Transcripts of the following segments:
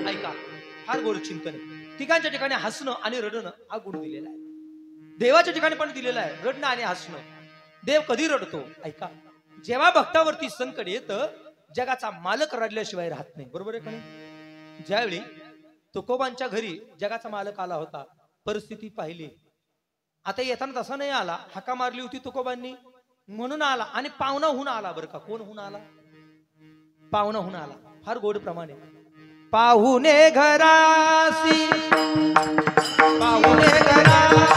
ऐका, फार गोड चिंतन आहे. ठिकाणच्या ठिकाणी हसणं आणि रडणं हा गुण दिलेला आहे. देवाच्या ठिकाणी पण दिलेला आहे रडणं आणि हसणं. देव कधी रडतो? ऐका, जेव्हा भक्तावरती संकट येतं, जगाचा मालक रडल्याशिवाय राहत नाही. बरोबर आहे का नाही? ज्यावेळी तुकोबांच्या घरी जगाचा मालक आला होता, परिस्थिती पाहिली. आता येताना तसा नाही आला, हाका मारली होती तुकोबांनी म्हणून आला. आणि पाहुणा होऊन आला. बरं का, कोण होऊन आला? पाहुणा होऊन आला. फार गोड प्रमाणे, पाहुणे घरासी, पाहुणे घरासी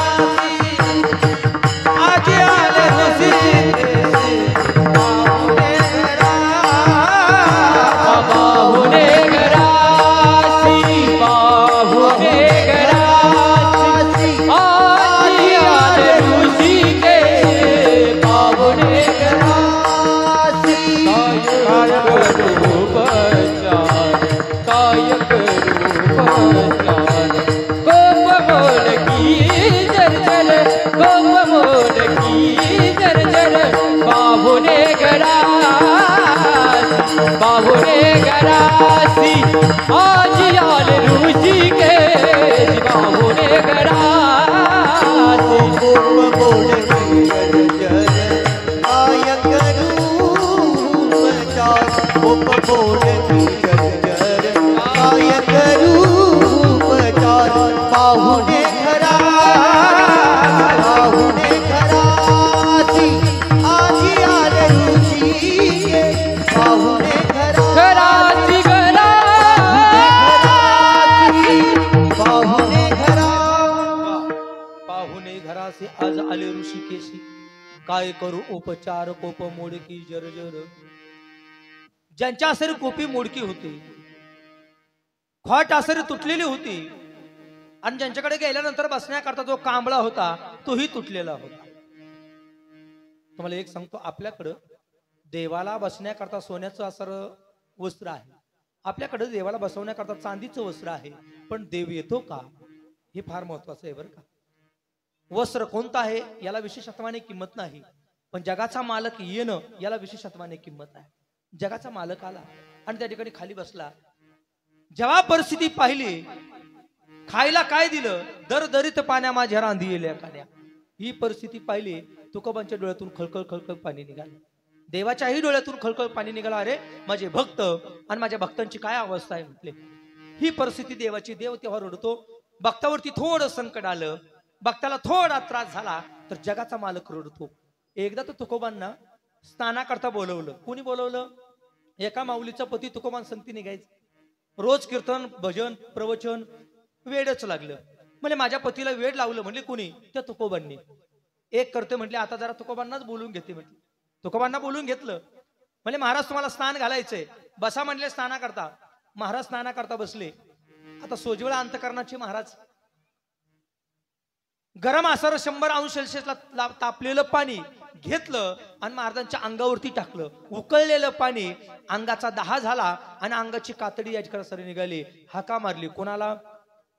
आजी आले हसी, पाहुणे घरासी, पाहुणे घरासी आजी आले ऋषी के, पाहुणे घरासी काय करू उपचार, काय करू उपचार, गोप मोडकी जर्जर, गोप मोडकी जर्जर, पाहुणे घरासी, पाहुणे घरासी आजी आले ऋषी के, पाहुणे घरासी गोप मोडकी जर्जर, काय करू उपचार, गोप मोडकी जर्जर, काय करू उपचार, पाहुणे घरा, पाहुणे घरासी आजी आले ऋषी के, पाहुणे घरासी, पाहुणे घरा, पाहुणे घरासी आज आले ऋषिकेशी, काय करू उपचार, कोप मोडकी जर्जर. ज्यांच्या आसरी कोपी मोडकी होती, खोट आसरी तुटलेली होती, आणि ज्यांच्याकडे गेल्यानंतर बसण्याकरता जो कांबळा होता तोही तुटलेला होता. तुम्हाला एक सांगतो, आपल्याकडं देवाला बसण्याकरता सोन्याचं असर वस्त्र आहे, आपल्याकडे देवाला बसवण्याकरता चांदीचं वस्त्र आहे, पण देव येतो का हे फार महत्वाचं आहे. बरं का, वस्त्र कोणतं आहे याला विशेषत्वाने किंमत नाही, पण जगाचा मालक येणं याला विशेषत्वाने किंमत आहे. जगाचा मालक आला आणि त्या ठिकाणी खाली बसला. जेव्हा परिस्थिती पाहिली, खायला काय दिलं? दरदरीत पाण्या माझ्या रांधी येल्या कान्या. ही परिस्थिती पाहिली, तुकोबांच्या डोळ्यातून खळखळ खळखळ पाणी निघालं. देवाच्याही डोळ्यातून खळखळ पाणी निघाला. अरे माझे भक्त आणि माझ्या भक्तांची काय अवस्था आहे म्हटले. ही परिस्थिती देवाची. देव तेव्हा रडतो. भक्तावरती थोडं संकट आलं, भक्ताला थोडा त्रास झाला तर जगाचा मालक रडतो. एकदा तर तुकोबांना स्नानाकरता बोलवलं. कोणी बोलवलं? एका माऊलीचा पती तुकोबां संगती निघायचं. रोज कीर्तन, भजन, प्रवचन वेडच लागलं. म्हणजे माझ्या पतीला वेड लावलं म्हणले कोणी? त्या तुकोबांनी. एक करते म्हटले, आता जरा तुकोबांनाच बोलून घेते म्हटले. तुकोबांना बोलून घेतलं. म्हणजे महाराज तुम्हाला स्नान घालायचंय, बसा म्हणले स्नाना करता. महाराज स्नाना करता बसले. आता सोज्वळ अंतकरणाचे महाराज. गरम आसार 100 अंश सेल्सिअसला तापलेलं पाणी घेतलं आणि महाराजांच्या अंगावरती टाकलं. उकळलेलं पाणी अंगाचा दाह झाला आणि अंगाची कातडी याच्याकडे सरी निघाली. हाका मारली. कोणाला?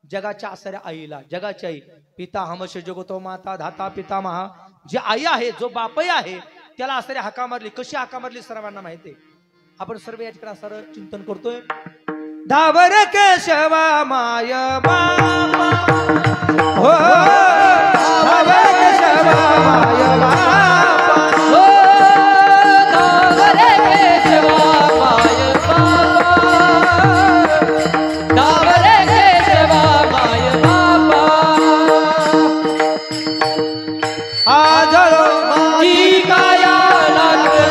जगाच्या आसाऱ्या आईला. जगाची आई. पिता हमश जगतो माता धाता पिता महा. जी आई आहे, जो बापही आहे, त्याला आसाऱ्या हाका मारली. कशी हाका मारली सर्वांना माहिती आहे. आपण सर्व याच्याकडे आसार चिंतन करतोय. धावर केशवा माय बापा हो, धावर केशवा माय बापा हो, धावर केशवा माय बापा, धावर केशवा माय बापा. आजळ माझी काया लागला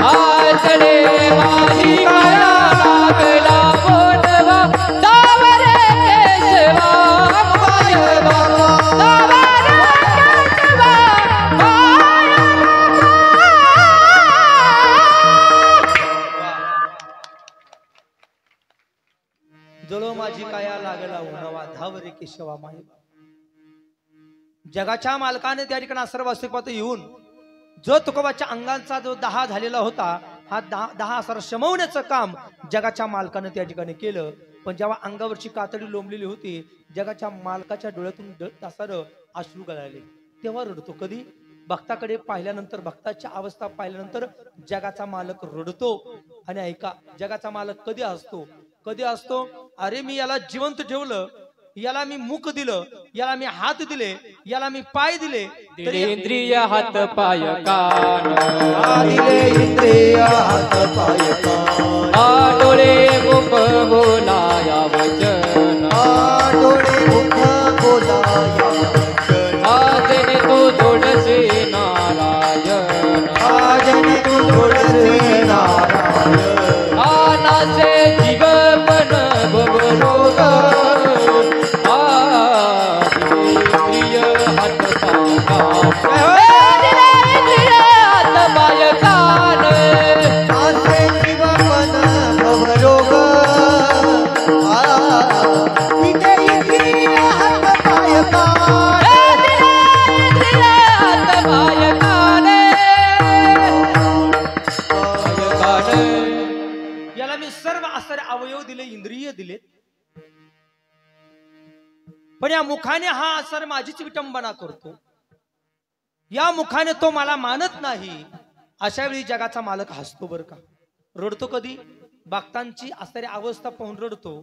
आचले, माझी काया लागला बोलवा. धावर केशवा माय बापा, धावर केशवा माय जळो माझी काया लागला उन्हावा. धावरे केशवा माय. जगाच्या मालकाने त्या ठिकाणी सर्व अस्तित्वात येऊन जो तुकोबाच्या अंगाचा जो दाह झालेला होता, हा दाह असर शमवण्याचं काम जगाच्या मालकाने त्या ठिकाणी केलं. पण जेव्हा अंगावरची कातडी लोंबलेली होती, जगाच्या मालकाच्या डोळ्यातून तासानं अश्रू गळाले, तेव्हा रडतो. कधी? भक्ताकडे पाहिल्यानंतर, भक्ताची अवस्था पाहिल्यानंतर जगाचा मालक रडतो. आणि ऐका, जगाचा मालक कधी असतो? कधी असतो? अरे मी याला जिवंत ठेवलं, याला मी मुख दिलं, याला मी हात दिले, याला मी पाय दिले, दिले इंद्रिय हात पाय कान, दिले इंद्रिय हात पाय कान, डोळे मुख बोलाया वचन, डोळे मुख बोलाया वचन, आजने तू जोडसे नारायण, आजने तू जोडसे नारायण, आनासे जीवपण भवरोग, इंद्रिय हात पाय कान, इंद्रिय हात पाय कान, आसे जीवन भवरोग, तिथे इंद्रिय हात पाय कान, इंद्रिय हात पाय कान, याला मी सर्व असणारे अवयव दिले, इंद्रिय दिले, पण या मुखाने हा असर माझीच विटंबना करतो, या मुखाने तो मला मानत नाही. अशा वेळी जगाचा मालक हसतो बरं का. रडतो कधी? भक्तांची असणारी अवस्था पाहून रडतो,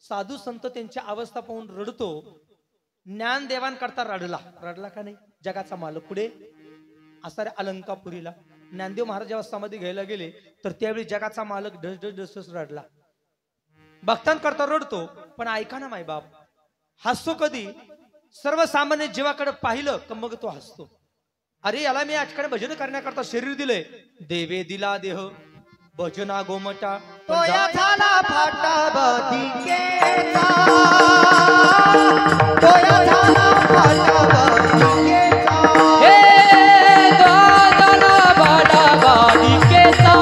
साधू संत त्यांची अवस्था पाहून रडतो, ज्ञानदेवांकरता रडला. रडला का नाही जगाचा मालक? पुढे असणाऱ्या अलंकापुरीला ज्ञानदेव महाराज जेव्हा समाधी घ्यायला गेले, तर त्यावेळी जगाचा मालक ढस ढस ढस रडला. भक्तांकरता रडतो, पण ऐका ना मायबाप, हसतो कधी? सर्वसामान्य जीवाकडे पाहिलं का मग तो हसतो. अरे याला मी आजकडे भजन करण्याकरता शरीर दिलंय, देवे दिला देह भजना गोमटा, तोया झाला फाटा बाधिकेचा, तोया झाला फाटा बाधिकेचा, हे दादाला बाडा बाधिकेचा,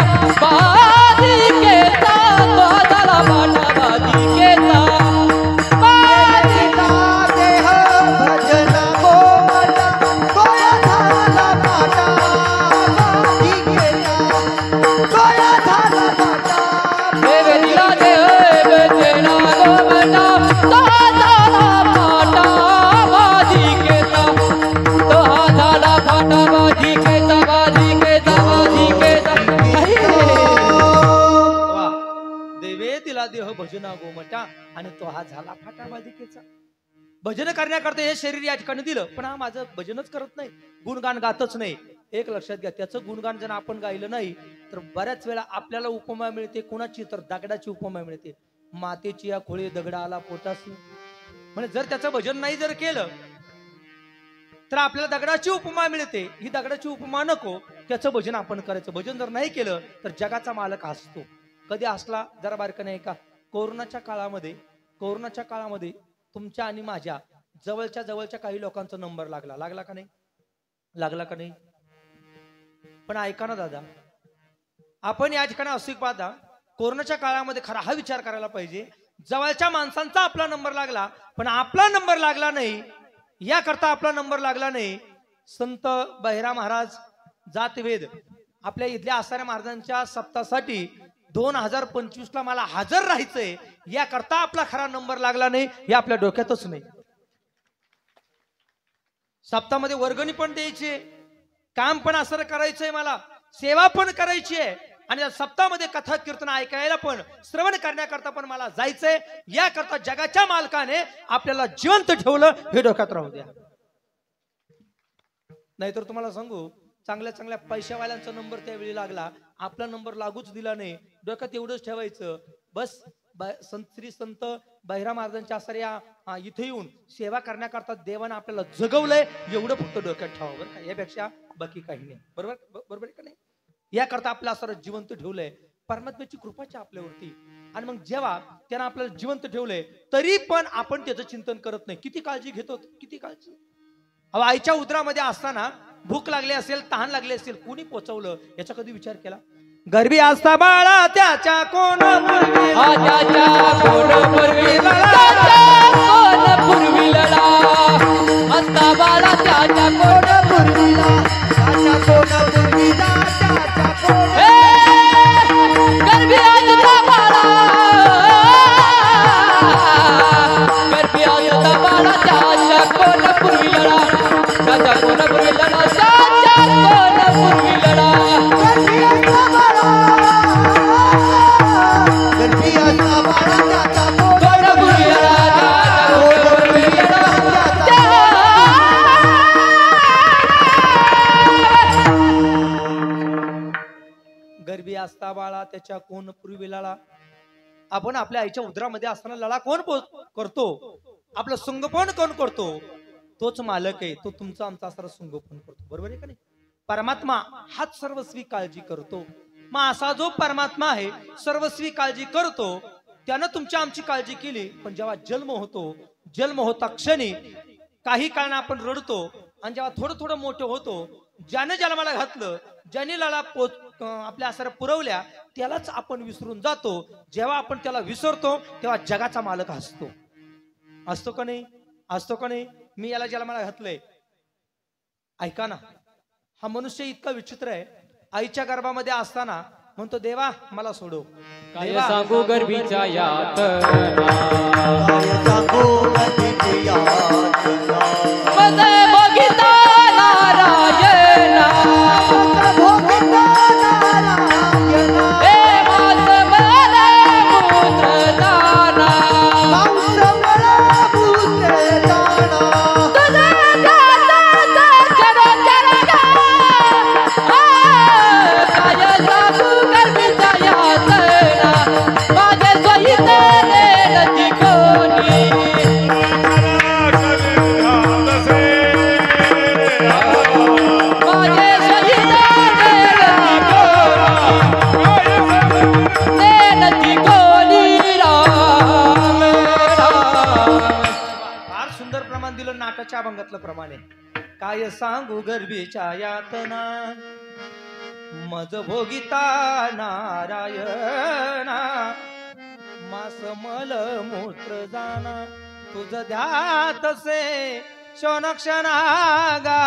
बाधिकेचा, दादाला बाडा बाधिकेचा, देह भजन गोमटा, तोया झाला फाटा बाधिकेचा, तोया झाला फाटा, देवे दिला देह भजना गोमटा, दादाला बाडा बाधिकेचा, दादाला बाडा बाधिकेचा, बाधिकेचा, बाधिकेचा. वा, देवे दिला देह भजना गोमटा, आणि तो हा झाला फाटा बाधिकेचा. भजन करण्याकरता हे शरीर या ठिकाणी दिलं, पण हा माझं भजनच करत नाही, गुणगान गातच नाही. एक लक्षात घ्या, त्याचं गुणगान जर आपण गायलं नाही तर बऱ्याच वेळा आपल्याला उपमा मिळते. कोणाची? तर दगडाची उपमा मिळते. मातेची या खोळी दगडा आला पोटासी. म्हणजे जर त्याचं भजन नाही जर केलं तर आपल्याला दगडाची उपमा मिळते. ही दगडाची उपमा नको, त्याचं भजन आपण करायचं. भजन जर नाही केलं तर जगाचा मालक हसतो. कधी हसला? जरा बारकं नाही का, कोरोनाच्या काळामध्ये तुमच्या आणि माझ्या जवळच्या काही लोकांचा नंबर लागला का नाही? लागला का नाही? पण ऐका ना दादा, आपण या ठिकाणी असं पाहता, कोरोनाच्या काळामध्ये खरा हा विचार करायला पाहिजे, जवळच्या माणसांचा आपला नंबर लागला पण आपला नंबर लागला नाही. याकरता आपला नंबर लागला नाही. संत बहिरा महाराज जातवेद आपल्या इथल्या आसाऱ्या महाराजांच्या सप्तासाठी 2025 ला मला हजर राहायचंय, याकरता आपला खरा नंबर लागला नाही. हे आपल्या डोक्यातच नाही. सप्तामध्ये वर्गणी पण द्यायची, काम पण असं करायचंय, मला सेवा पण करायची आहे, आणि या सप्तामध्ये कथा कीर्तन ऐकायला पण, श्रवण करण्याकरता पण मला जायचंय. याकरता जगाच्या मालकाने आपल्याला जिवंत ठेवलं, हे डोक्यात राहू द्या. नाहीतर तुम्हाला सांगू, चांगल्या पैशावाल्यांचा नंबर त्यावेळी लागला, आपला नंबर लागूच दिला नाही. डोक्यात एवढंच ठेवायचं, बस श्री संत बहिरा महाराजांच्या आसाऱ्या इथे येऊन सेवा करण्याकरता देवाने आपल्याला जगवलंय, एवढं फक्त डोक्यात ठेवावं बरं का, यापेक्षा बाकी काही नाही. बरोबर का नाही? याकरता आपल्या आसारा जिवंत ठेवलंय, परमात्म्याची कृपाची आपल्यावरती. आणि मग जेव्हा त्यानं आपल्याला जिवंत ठेवलंय तरी पण आपण त्याचं चिंतन करत नाही. किती काळजी घेतो, किती काळजी. आईच्या उदरामध्ये असताना भूक लागली असेल, तहान लागली असेल, कोणी पोचवलं याचा कधी विचार केला? गर्भी असता बाळा त्याच्या कोण पुरविला, त्याच्या कोण पुरविला, असता बाळा त्याच्या कोण पुरविला, त्याच्या कोण पुरविला, त्याच्या कोण गर्भी असता बाळा असता बाळा त्याच्या कोण पूर्वी लळा. आपण आपल्या आईच्या उदरामध्ये असताना लळा कोण करतो, आपलं संगोपन कोण करतो, तोच मालक आहे. तो तुमचा आमचा असणारा संगोपन करतो. बरोबर आहे का नाही? परमात्मा हाच सर्वस्वी काळजी करतो. मग असा जो परमात्मा आहे सर्वस्वी काळजी करतो, त्यानं तुमच्या आमची काळजी केली. पण जेव्हा जन्म होता क्षणी काही कारण आपण रडतो, आणि जेव्हा थोडं थोडं मोठं होतो, ज्याने जन्माला घातलं, ज्याने लळा आपल्या आसारा पुरवल्या, त्यालाच आपण विसरून जातो. जेव्हा आपण त्याला विसरतो तेव्हा जगाचा मालक हसतो. असतो का नाही? असतो का नाही? मी याला जन्माला घातलंय. ऐका ना, हा मनुष्य इतका विचित्र आहे. आईच्या गर्भामध्ये असताना म्हणतो देवा मला सोडव. काय सांगू गर्भीच्या यातना, काय सांगू गर्भीची यातना. मज बघिता नारायणा, भोगिता नारायणा. हे मास मला पुत्र दाना, मांस मला पुत्र दाना. तुझा दाता चर गा. काय सांगू गर्भीच्या यातना, माझे सहित नेलती कोणी. माझे सहित नेलती कोणी. राम राम. फार सुंदर प्रमाण दिलं नाटाच्या अभंगातलं प्रमाणे. काय सांगू गर्भीच्या यातना, मज भोगिता नारायणा. मास मल मूत्र जाना, तुझ ध्यातसे क्षण क्षणागा.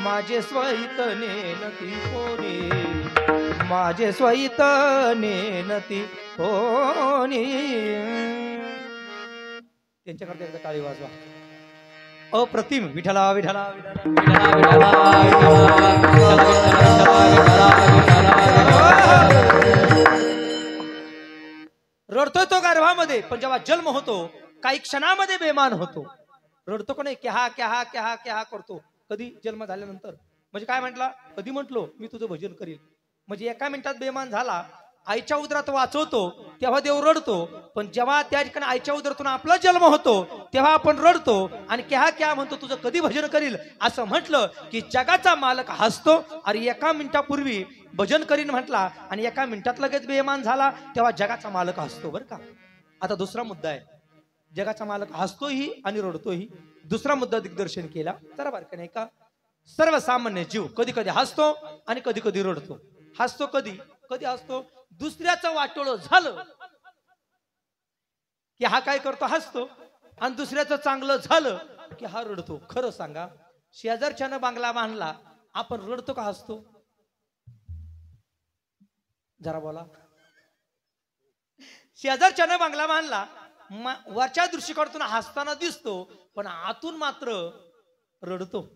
माझे स्वहित नेनती कोणी, माझे स्वहित नेनती कोणी. त्यांच्याकडे एकदा टाळी वाजवा. अप्रतिम. विठला विठला विठला. रडतोय तो गर्भामध्ये, पण जेव्हा जन्म होतो काही क्षणामध्ये बेमान होतो. रडतो का नाही? क्या क्या क्या क्या करतो. कधी जन्म झाल्यानंतर. म्हणजे काय म्हटला? कधी म्हटलो मी तुझं भजन करील. म्हणजे एका मिनिटात बेमान झाला. आईच्या उदरात वाचवतो तेव्हा देव रडतो, पण जेव्हा त्या ठिकाणी आईच्या उदरातून आपला जन्म होतो तेव्हा आपण रडतो. आणि क्या क्या म्हणतो तुझं कधी भजन करील असं म्हटलं की जगाचा मालक हसतो. अरे एका मिनिटापूर्वी भजन करीन म्हटला आणि एका मिनिटात लगेच बेमान झाला, तेव्हा जगाचा मालक हसतो. बरं का? आता दुसरा मुद्दा आहे. जगाचा मालक हसतोही आणि रडतोही. दुसरा मुद्दा दिग्दर्शन केला जरा बारकाईने नाही का. सर्वसामान्य जीव कधी कधी हसतो आणि कधी कधी रडतो. हसतो कधी कधी हसतो दुसऱ्याचं वाटोळं झालं की हा काय करतो? हसतो. आणि दुसऱ्याचं चांगलं झालं की हा रडतो. खरं सांगा, शेजारच्यानं बांगला बांधला, आपण रडतो का हसतो? जरा बोला. शेजारच्यानं बांगला बांधला, वरच्या दृष्टिकोनातून हसताना दिसतो, पण आतून मात्र रडतो.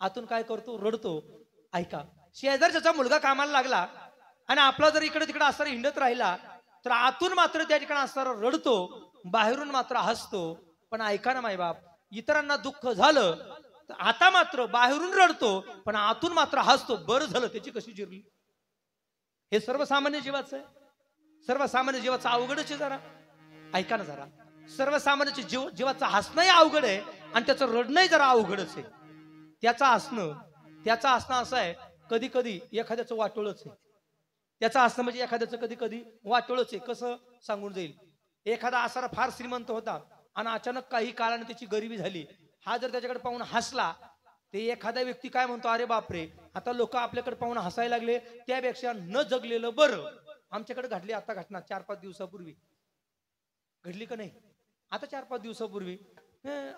आतून काय करतो? रडतो. ऐका, शेजारच्याचा मुलगा कामाला लागला आणि आपला जर इकडे तिकडे असणारा हिंडत राहिला तर आतून मात्र त्या ठिकाणी असणारा रडतो, बाहेरून मात्र हसतो. पण ऐका ना माय बाप, इतरांना दुःख झालं तर आता मात्र बाहेरून रडतो पण आतून मात्र हसतो. बरं झालं त्याची कशी जिरली. हे सर्वसामान्य जीवाचं आहे. सर्वसामान्य जीवाचं अवघडच आहे. जरा ऐका ना, जरा सर्वसामान्य जीवाचं हसणंही अवघड आहे आणि त्याचं रडणंही जरा अवघडच आहे. त्याचं हसणं असं आहे, कधी कधी एखाद्याचं वाटोळच आहे. त्याचं हसणं म्हणजे एखाद्याचं कधी कधी वाटोळच आहे. कसं सांगून जाईल. एखादा असारा फार श्रीमंत होता आणि अचानक काही काळाने त्याची गरिबी झाली. हा जर त्याच्याकडे पाहून हसला ते एखादा व्यक्ती काय म्हणतो, अरे बापरे, आता लोक आपल्याकडे पाहून हसायला लागले, त्यापेक्षा न जगलेलं बरं. आमच्याकडे घडली आता घटना 4-5 दिवसापूर्वी. घडली का नाही? आता 4-5 दिवसापूर्वी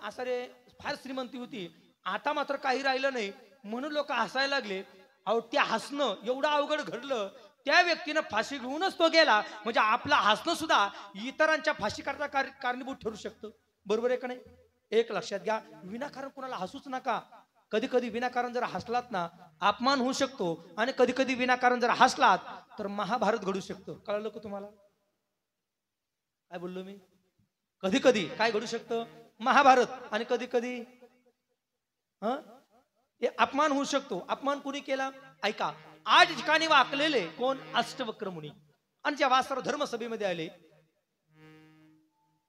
असारे फार श्रीमंती होती, आता मात्र काही राहिलं नाही म्हणून लोक हसायला लागले. अहो, त्या हसणं एवढं अवघड घडलं, त्या व्यक्तीनं फाशी घेऊनच तो गेला. म्हणजे आपलं हसणं सुद्धा इतरांच्या फाशी करता कारणीभूत ठरू शकतं. बरोबर आहे का नाही? एक लक्षात घ्या, विनाकारण कुणाला हसूच नका. कधी कधी विनाकारण जर हसलात ना अपमान होऊ शकतो, आणि कधी कधी विनाकारण जर हसलात तर महाभारत घडू शकतं. कळलं का तुम्हाला काय बोललो मी? कधी कधी काय घडू शकतं? महाभारत. आणि कधी कधी अपमान होऊ शकतो. अपमान कुणी केला? ऐका, 8 ठिकाणी वाकलेले कोण अष्टवक्र मुनी आणि जेव्हा सर्व धर्मसभेमध्ये आले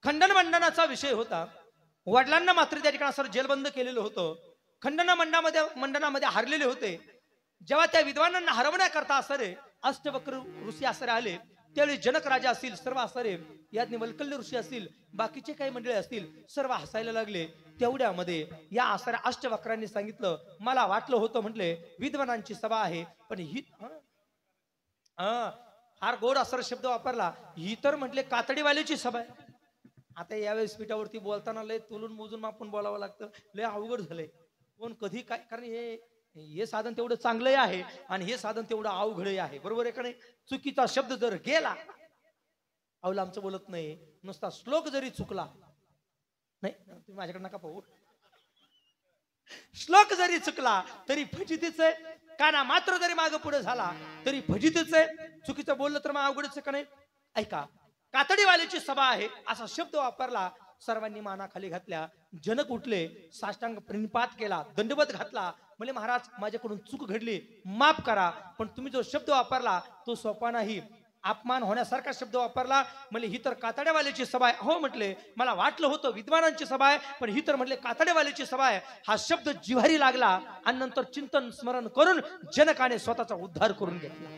खंडन मंडनाचा विषय होता. वडिलांना मात्र त्या ठिकाणी सर्व जेलबंद केलेलं होतं. खंडन मंडनामध्ये हारलेले होते. जेव्हा त्या विद्वानांना हरवण्याकरता असरे अष्टवक्र ऋषी असरे आले त्यावेळी जनक राजा असतील सर्व असरे यात वल्कल्य ऋषी असतील बाकीचे काही मंडळी असतील सर्व हसायला लागले. तेवढ्यामध्ये या असऱ्या अष्टवक्रांनी सांगितलं मला वाटलं होतं म्हटले विद्वानांची सभा आहे पण ही फार गोड असर शब्द वापरला ही तर म्हटले कातडीवाल्याची सभा आहे. आता यावेळेस पीठावरती बोलताना लय तुलून मोजून मापून बोलावं लागतं. लय अवघड झालंय कोण कधी काय कारण हे साधन तेवढं चांगलंही आहे आणि हे साधन तेवढं अवघडही आहे. बरोबर आहे का नाही. चुकीचा शब्द जर गेला अवला आमचं बोलत नाही नुसता श्लोक जरी चुकला नाही तुम्ही माझ्याकडे नका पाहू श्लोक जरी चुकला तरी फजितीच आहे. काना मात्र जरी मागे पुढे झाला तरी फजितीच आहे. चुकीचं बोललं तर मग अवघडच आहे का नाही. ऐका कातडीवाल्याची सभा आहे असा शब्द वापरला. सर्वांनी माना खाली घातल्या. जनक उठले साष्टांग प्रणिपात केला दंडवत घातला म्हणजे महाराज माझ्याकडून चूक घडली माफ करा पण तुम्ही जो शब्द वापरला तो सोपा नाही. अपमान होण्यासारखा शब्द वापरला म्हणजे ही तर कातड्यावाल्याची सभा आहे. हो म्हटले मला वाटलं होतं विद्वानांची सभा आहे पण ही तर म्हटले कातड्यावाल्याची सभा आहे. हा शब्द जिव्हारी लागला आणि नंतर चिंतन स्मरण करून जनकाने स्वतःचा उद्धार करून घेतला.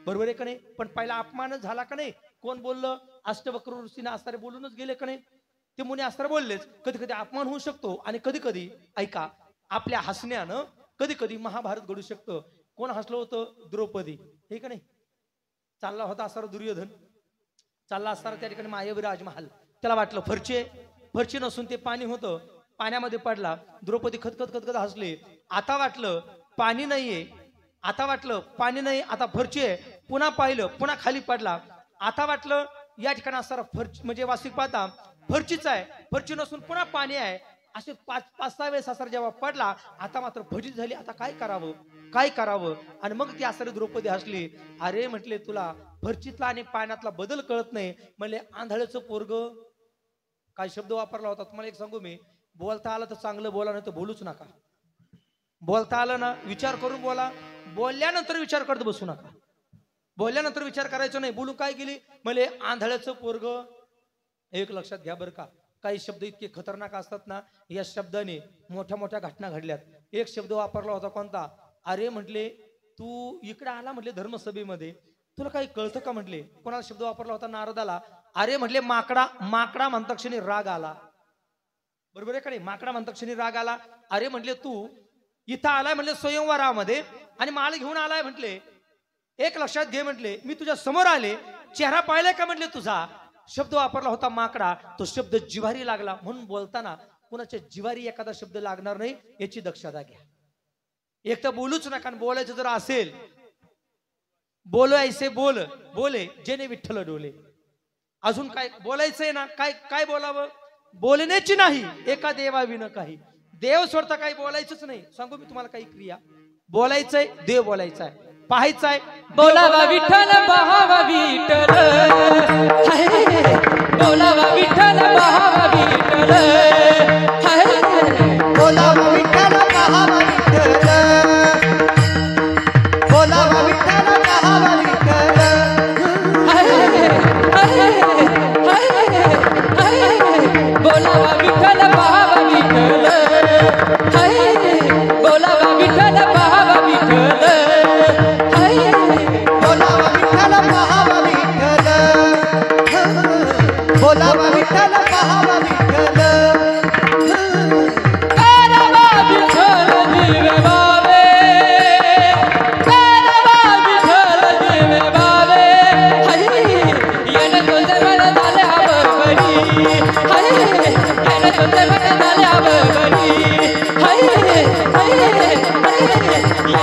बरोबर आहे का नाही. पण पहिला अपमानच झाला का नाही. कोण बोललं अष्टवक्र ऋषीने असणारे बोलूनच गेले का नाही. ते मुनी असणार बोललेच. कधी कधी अपमान होऊ शकतो आणि कधी कधी ऐका आपल्या हसण्यानं कधी कधी महाभारत घडू शकतं. कोण हसलं होतं द्रौपदी हे का नाही. चालला होता असणार दुर्योधन चालला असणार त्या ठिकाणी मायावी राजमहाल त्याला वाटलं फरची नसून ते पाणी होतं पाण्यामध्ये पडला. द्रौपदी खतखत खतखत हसले. आता वाटलं पाणी नाहीये आता वाटलं पाणी नाही आता फरची आहे. पुन्हा पाहिलं पुन्हा खाली पडला. आता वाटलं या ठिकाणी असणार फरची म्हणजे वास्तविक पाहता फरचीच आहे फरची नसून पुन्हा पाणी आहे. असे 5-6 वेळेस असर जेव्हा पडला आता मात्र फजित झाली. आता काय करावं आणि मग ती असर द्रौपदी हसली. अरे म्हटले तुला फरचीतला आणि पाण्यातला बदल कळत नाही म्हणले आंधळेचं पोरग. काय शब्द वापरला होता तुम्हाला एक सांगू मी. बोलता आलं तर चांगलं बोला नाही तर बोलूच नका. बोलता आलं ना विचार करून बोला. बोलल्यानंतर विचार करत बसू नका. बोलल्यानंतर विचार करायचं नाही. बोलू काय गेली म्हणले आंधळ्याचं पोरग. एक लक्षात घ्या बरं का काही शब्द इतके खतरनाक असतात ना. या शब्दाने मोठ्या मोठ्या घटना घडल्यात. एक शब्द वापरला होता कोणता. अरे म्हटले तू इकडे आला म्हटले धर्मसभेमध्ये तुला काही कळतं का म्हटले. कोणाला शब्द वापरला होता नारदाला. अरे म्हटले माकडा म्हणता क्षणी राग आला. बरोबर आहे का नाही. माकडा म्हणता क्षणी राग आला. अरे म्हटले तू इथं आलाय म्हटले स्वयंवरामध्ये आणि माल घेऊन आलाय म्हटले. एक लक्षात घे म्हटले मी तुझ्या समोर आले चेहरा पाहिलाय का म्हटले तुझा. शब्द वापरला होता माकडा. तो शब्द जिव्हारी लागला. म्हणून बोलताना कुणाच्या जिव्हारी एखादा शब्द लागणार नाही याची दक्षता घ्या. एक तर बोलूच नका. बोलायचं जर असेल बोलो ऐसे बोले जेने विठ्ठल डोले. अजून काय बोलायचंय ना. काय बोलावं. बोलण्याची नाही एका देवाविन काही. देव स्वतः काही बोलायचंच नाही. सांगू मी तुम्हाला काही क्रिया. बोलायचंय देव बोलायचाय पाहायचाय बोलावा विठ्ठल पाहावा विठ्ठल बोलावा विठ्ठल पाहावा विठ्ठल बोलावा विठ्ठल पाहावा विठ्ठल बोलावा विठ्ठल पाहावा विठ्ठल बोलावा विठ्ठल पाहावा विठ्ठल बोलावा विठ्ठल पाहावा विठ्ठल बोलावा विठ्ठल पाहावा विठ्ठल बोलावा विठ्ठल पाहावा विठ्ठल कारवा विठ्ठल दिवे बावे कारवा विठ्ठल दिवे बावे येणे तुझे मन झाले बरोबरी येणे तुझे मन झाले बरोबरी येणे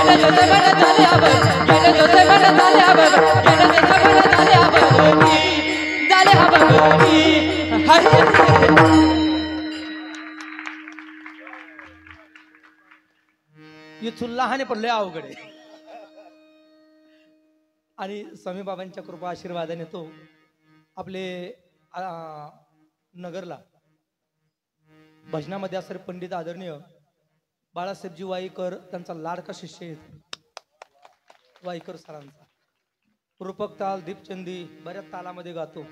तुझे मन झाले येणे तुझे मन झाले येणे तुझे मन झाले बरोबरी इथून लहाने पडले अवघड आहे. आणि स्वामी बाबांच्या कृपा आशीर्वादाने तो आपले नगरला भजनामध्ये असणारे पंडित आदरणीय बाळासाहेबजी वाईकर त्यांचा लाडका शिष्य आहे. वाईकर सरांचा. रूपक ताल, दीपचंदी बऱ्याच तालामध्ये गातो.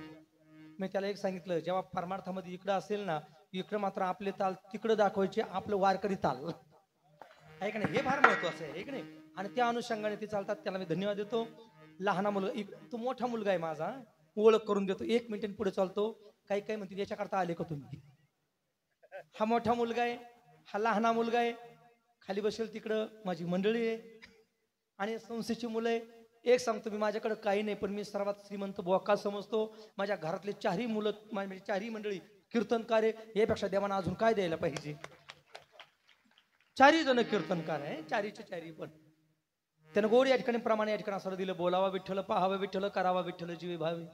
मी त्याला एक सांगितलं, जेव्हा परमार्थामध्ये इकडं असेल ना, इकडं मात्र आपले ताल तिकडं दाखवायचे, आपलं वारकरी ताल आहे का नाही, हे फार महत्वाचं आहे की नाही. आणि त्या अनुषंगाने ते चालतात, त्याला मी धन्यवाद देतो. लहाना मुलगा, तो मोठा मुलगा आहे माझा, ओळख करून देतो. 1 मिनिट पुढे चालतो. काही काही म्हणते याच्याकरता आले का तुम्ही. हा मोठा मुलगा आहे, हा लहाना मुलगा आहे, खाली बसेल तिकडं माझी मंडळी आहे आणि संस्थेची मुलं आहे. एक सांगतो, मी माझ्याकडे काही नाही, पण मी सर्वात श्रीमंत बोका समजतो. माझ्या घरातले 4ही मुलं, माझी 4ही मंडळी कीर्तनकार आहे. यापेक्षा देवाना अजून काय द्यायला पाहिजे. 4ही जण कीर्तनकार आहे, 4हीचे 4ही. पण त्यानं गोड या ठिकाणी प्रमाणे या ठिकाणी असं दिलं, बोलावा विठ्ठल, पाहावा विठ्ठल, करावा विठ्ठल, जीवे भावे.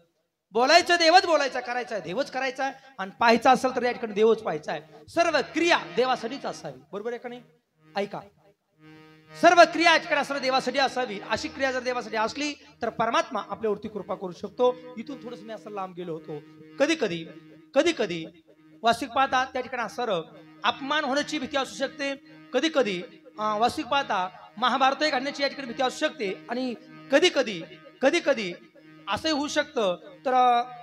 बोलायचं देवच बोलायचा, करायचा देवच करायचा, आणि पाहायचा असेल तर या ठिकाणी देवच पाहायचा आहे. सर्व क्रिया देवासाठीच असावी, बरोबर आहे का नाही. ऐका, सर्व क्रिया या ठिकाणी असणं देवासाठी असावी. अशी क्रिया जर देवासाठी असली तर परमात्मा आपल्यावरती कृपा करू शकतो. इथून थोडस मी असं लांब गेलो होतो. कधी कधी वास्तविक पाहता त्या ठिकाणी असं अपमान होण्याची भीती असू शकते. कधी वास्तविक पाहता महाभारत घडण्याची या ठिकाणी भीती असू शकते. आणि कधी कधी असंही होऊ शकतं, तर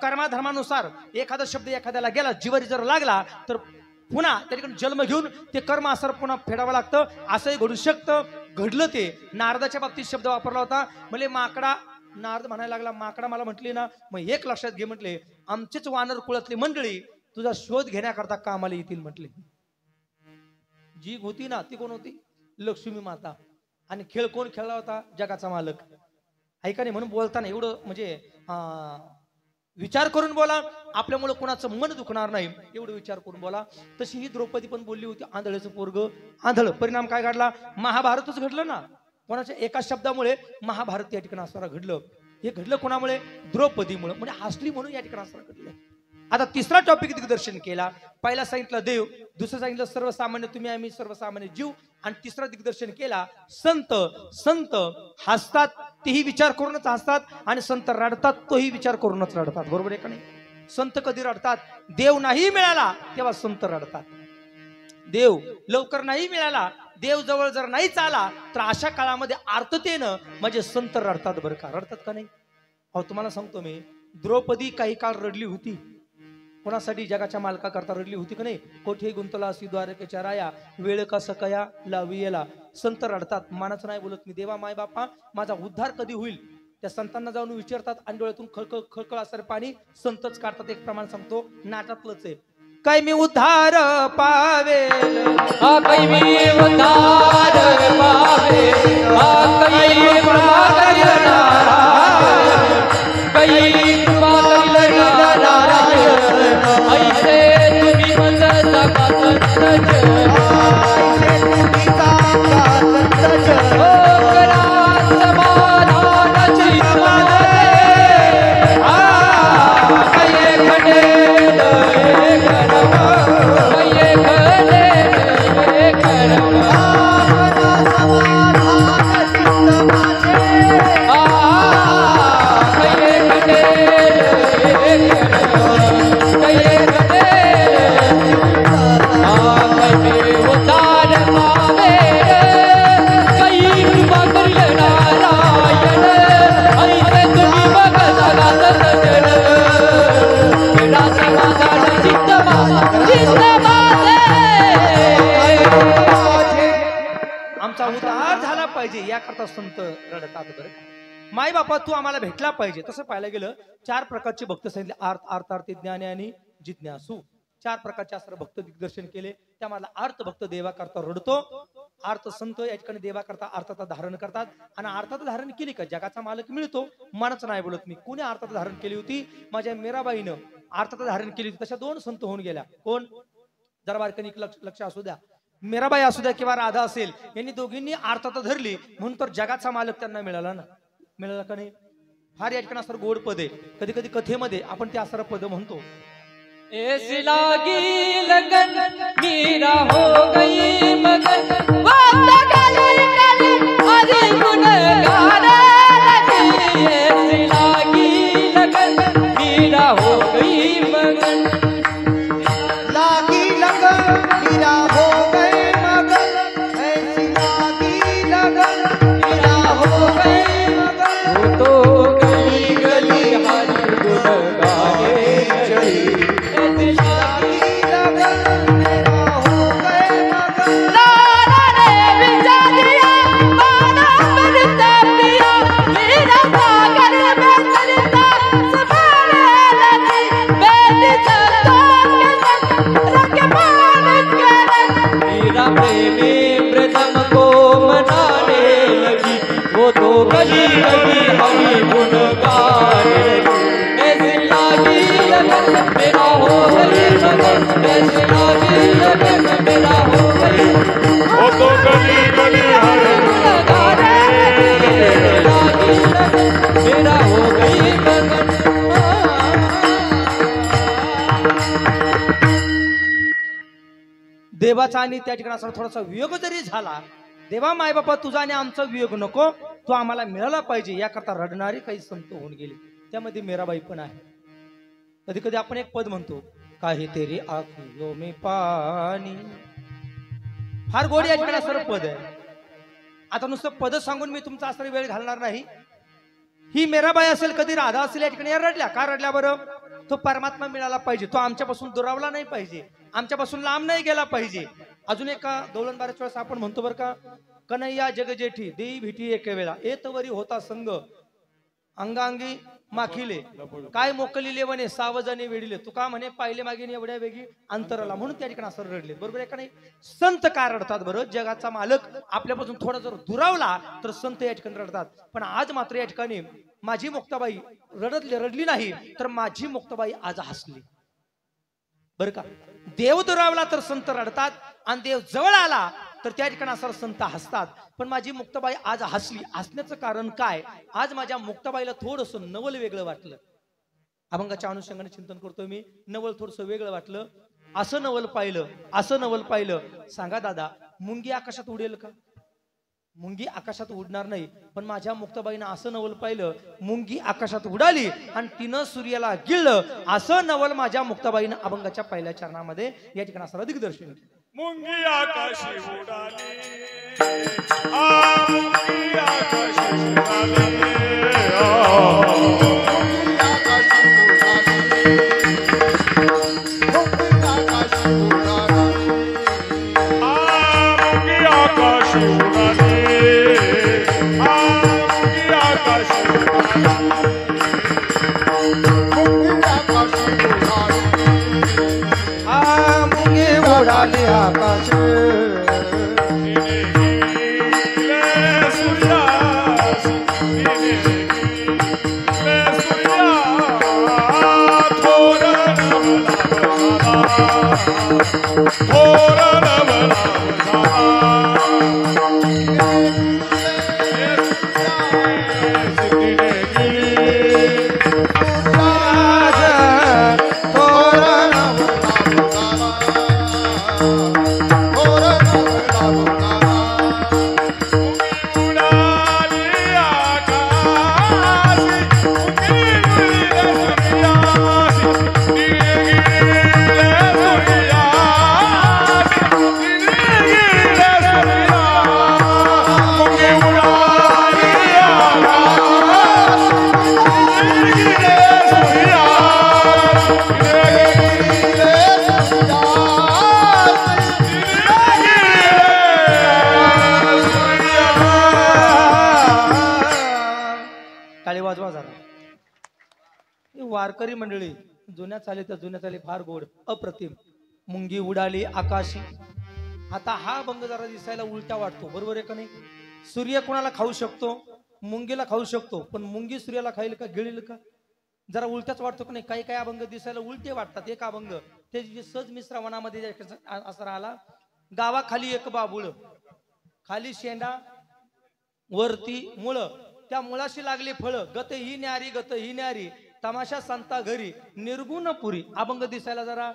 कर्माधर्मानुसार एखादा शब्द एखाद्याला गेला, जीवारी जर लागला, तर पुन्हा त्या ठिकाणी जन्म घेऊन ते कर्म असर पुन्हा फेडावं लागतं. असंही घडू शकतं. घडलं ते. नारदाच्या बाबतीत शब्द वापरला होता, म्हणजे माकडा, नारद म्हणायला लागला, माकडा मला म्हटली ना, मग एक लक्षात घे म्हटले, आमचेच वानर कुळातली मंडळी तुझा शोध घेण्याकरता कामाला येतील म्हटले. जी होती ना ती कोण होती, लक्ष्मी माता. आणि खेळ कोण खेळला होता, जगाचा मालक. ऐका नाही, म्हणून बोलताना एवढं म्हणजे विचार करून बोला, आपल्यामुळे कोणाचं मन दुखणार नाही, एवढं विचार करून बोला. तशी ही द्रौपदी पण बोलली होती, आंधळेचं पोरग आंधळ. परिणाम काय घडला, महाभारतच घडलं ना. कोणाच्या एका शब्दामुळे महाभारत या ठिकाणी असणारा घडलं. हे घडलं कोणामुळे, द्रौपदीमुळे. म्हणजे हसली म्हणून या ठिकाणी असणारा घडलं. आता तिसरा टॉपिक दिग्दर्शन केला. पहिला सांगितलं देव, दुसरं सांगितलं सर्वसामान्य तुम्ही आम्ही सर्वसामान्य जीव, आणि तिसरा दिग्दर्शन केला संत. संत हसतात तेही विचार करूनच हसतात, आणि संत रडतात तोही विचार करूनच रडतात, बरोबर आहे का नाही. संत कधी रडतात, देव नाही मिळाला तेव्हा संत रडतात. देव लवकर नाही मिळाला, देव जवळ जर नाहीच आला, तर अशा काळामध्ये आर्ततेनं म्हणजे संत रडतात. बरं का, रडतात का नाही. अहो तुम्हाला सांगतो मी, द्रौपदी काही काळ रडली होती. कोणासाठी, जगाच्या मालका करता रडली होती का नाही. कोठे गुंतला असी द्वारकेच्या राया, वेळ का सकया लावी येला. संत रडतात, मानाचं नाही बोलत मी. देवा माय बापा माझा उद्धार कधी होईल, त्या संतांना जाऊन विचारतात, आणि डोळ्यातून खळखळ खळखळ असणारे पाणी संतच काढतात. एक प्रमाण सांगतो, नाटातलंच आहे. काय मी उद्धार पावेल, काही मी उद्धार पावे, काही कृपा करणारा, काही कृपा करणारा, ऐसे तुम्ही मज जगात याकरता संत रडतात. बरं, माय बापा तू आम्हाला भेटला पाहिजे. तसं पाहायला गेलं 4 प्रकारचे भक्त सांगितले, अर्थार्थी ज्ञानी आणि जिज्ञासू. 4 प्रकारचे असणारे भक्त दिग्दर्शन केले. त्यामधला अर्थ भक्त देवा करता रडतो, अर्थ संत या ठिकाणी देवा करता अर्थात धारण करतात. आणि अर्थात धारण केली का जगाचा मालक मिळतो, मनाचं नाही बोलत मी. कोणी अर्थात धारण केली होती, माझ्या मीराबाईनं अर्थात धारण केली होती. तशा 2 संत होऊन गेल्या. कोण, जरा बारकाईने लक्ष असू द्या, मीराबाई असू द्या किंवा राधा असेल, यांनी दोघींनी अर्थात धरली म्हणून तर जगाचा मालक त्यांना मिळाला ना. मिळाला का नाही. फार या ठिकाणी असणार गोड पद आहे. कधी कधी कथेमध्ये आपण ते असणारं पद म्हणतो, ऐसी लागी लगन मीरा हो गई मगन, वक्त गले गले हरि गुण गाने लगी। ऐसी लागी लगन मीरा हो गई मगन, लागी लगन मीरा हो गए मगन, ऐसी लागी लगन मीरा हो गए देवाचा आणि त्या ठिकाणी असा थोडासा वियोग जरी झाला, देवा मायबापा तुझा आणि आमचा वियोग नको, तो आम्हाला मिळाला पाहिजे याकरता रडणारे काही संत होऊन गेले. त्यामध्ये मीराबाई पण आहे. कधी कधी आपण एक पद म्हणतो, काही तेरी आँखों में पाणी. फार गोडी या ठिकाणी सर्व पद आहे. आता नुसतं पद सांगून मी तुमचा असं वेळ घालणार नाही. ही मीराबाई असेल, कधी राधा असेल, या ठिकाणी या रडल्या. का रडल्या बरं? तो परमात्मा मिळाला पाहिजे, तो आमच्यापासून दुरावला नाही पाहिजे, आमच्यापासून लांब नाही गेला पाहिजे. अजून एका दौलन बऱ्याच वेळेस आपण म्हणतो बरं का, कन्हैया जगजेठी देई भेटी एक वेळा, एतवरी होता संग अंगांगी माखिले, काय मोकलिले म्हणे सावजाने वेडिले, तुका म्हणे पाहिले मागे एवढ्या वेगी अंतराला. म्हणून त्या ठिकाणी असं रडले. बरोबर आहे का नाही? संत का रडतात बरं? जगाचा मालक आपल्यापासून थोडा जर दुरावला तर संत या ठिकाणी रडतात. पण आज मात्र या ठिकाणी माझी मुक्ताबाई रडली नाही, तर माझी मुक्ताबाई आज हसली. बरं का? देव दुरावला तर संत रडतात, आणि देव जवळ आला तर त्या ठिकाणी असं संत हसतात. पण माझी मुक्ताबाई आज हसली. हसण्याचं कारण काय? आज माझ्या मुक्ताबाईला थोडंसं नवल वेगळं वाटलं. अभंगाच्या अनुषंगाने चिंतन करतोय मी. नवल थोडंसं वेगळं वाटलं. असं नवल पाहिलं, असं नवल पाहिलं. सांगा दादा, मुंगी आकाशात उडेल का? मुंगी आकाशात उडणार नाही. पण माझ्या मुक्ताबाईनं असं नवल पाहिलं, मुंगी आकाशात उडाली आणि तिनं सूर्याला गिळलं. असं नवल माझ्या मुक्ताबाईनं अभंगाच्या पहिल्या चरणामध्ये या ठिकाणी असं दिग्दर्शन केलं. मुंगी आकाशी उडाली, मुंगी आकाशी उडाली, मुंगी आकाशी उडाली, मुंगी आकाशी मुंगी उडाली आकाश, वारकरी मंडळी, जुन्या चाली तर जुन्या चाली फार गोड, अप्रतिम. मुंगी उडाली आकाशी. आता हा अभंग जरा दिसायला उलटा वाटतो. बरोबर आहे का नाही? सूर्य कोणाला खाऊ शकतो? मुंगीला खाऊ शकतो. पण मुंगी सूर्याला खाईल का, गिळेल का? जरा उलटाच वाटतो का नाही? काही काही अभंग दिसायला उलटे वाटतात. एक अभंग ते सहज मिश्रावणामध्ये असं राहिला, गावाखाली एक बाबुळ, खाली शेंडा, वरती मुळ, त्या मुळाशी लागली फळ, गत ही न्यारी, गत ही न्यारी, तमाशा संता घरी, निर्गुण पुरी. अभंग दिसायला जरा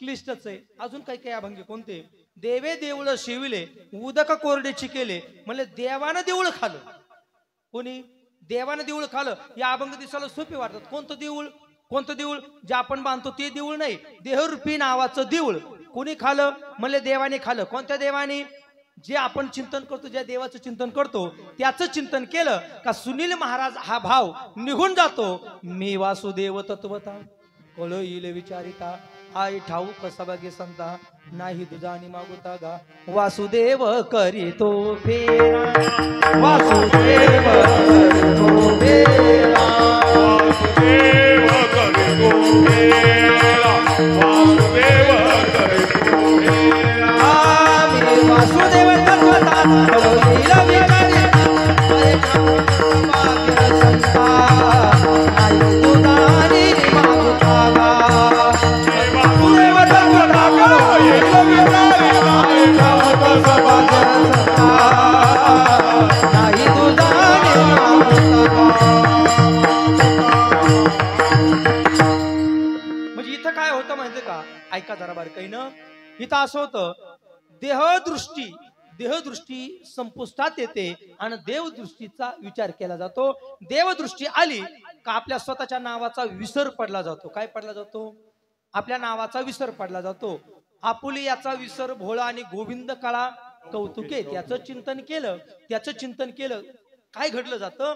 क्लिष्टच आहे. अजून काही काही अभंग कोणते? देवे देऊळ शिविले, उदक कोरडेची केले, म्हणले देवानं देऊळ खालं. कोणी? देवानं देऊळ खालं. या अभंग दिसायला सोपे वाटतात. कोणतं देऊळ? कोणतं देऊळ? जे आपण बांधतो ते देऊळ नाही, देहरूपी नावाचं देऊळ. कोणी खालं? म्हणले देवाने खालं. कोणत्या देवाने? जे आपण चिंतन करतो, ज्या देवाचं चिंतन करतो त्याचं चिंतन केलं का सुनील महाराज हा भाव निघून जातो. मी वासुदेव तत्वता कळ येईल विचारिता, आई ठाऊक सभागे संता, नाही तुझा आणि मागुता गा. वासुदेव करीतो फेरा, वासुदेव करीतो फेरा, वासुदेव करीतो फेरा, वासुदेव करीतो फेरा. वासुदेव तत्वता कळईल विचारिता, आई ठाऊक सभागे संता, नाही तुझा आणि मागुता गा. वासुदेव तत्वता कळईल विचारिता, आई ठाऊक सभागे संता, नाही तुझा आणि मागुता गा. म्हणजे इथं काय होतं माहितीये का? ऐका जरा बारकाईनं. इथं असं होतं देहदृष्टी संपुष्टात येते आणि देवदृष्टीचा विचार केला जातो. देवदृष्टी आली का आपल्या स्वतःच्या नावाचा विसर पडला जातो. काय पडला जातो? आपल्या नावाचा विसर पडला जातो. आपुले याचा विसर भोळा आणि गोविंद काळा कौतुके. त्याचं चिंतन केलं काय घडलं जातं?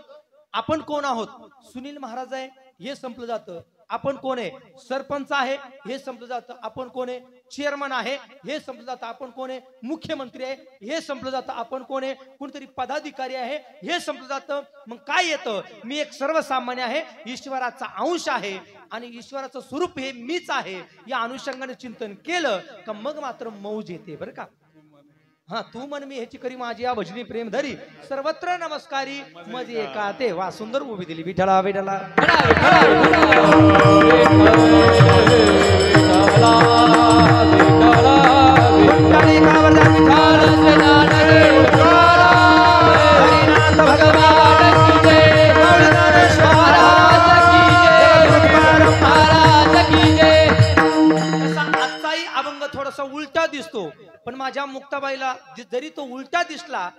आपण कोण आहोत? सुनील महाराज आहे हे संपलं जातं. आपण कोण आहे? सरपंच आहे हे संपलं जातं. आपण कोण आहे? चेअरमन आहे हे संपलं जातं. आपण कोण आहे? मुख्यमंत्री आहे हे संपलं जातं. आपण कोण आहे? कोणतरी पदाधिकारी आहे हे संपलं जातं. मग काय येतं? मी एक सर्वसामान्य आहे, ईश्वराचा अंश आहे आणि ईश्वराचं स्वरूप हे मीच आहे. या अनुषंगाने चिंतन केलं का मग मात्र मौज येते बरं का. हा, तू मन मी ह्याची करी माझी या भजनी प्रेम धरी सर्वत्र नमस्कारी मजे का ते वा सुंदर उभी दिली विठला विठला. आजचाही अभंग थोडासा उलटा दिसतो, पण माझ्या मुक्ताबाईला जरी तो उलटा दिसला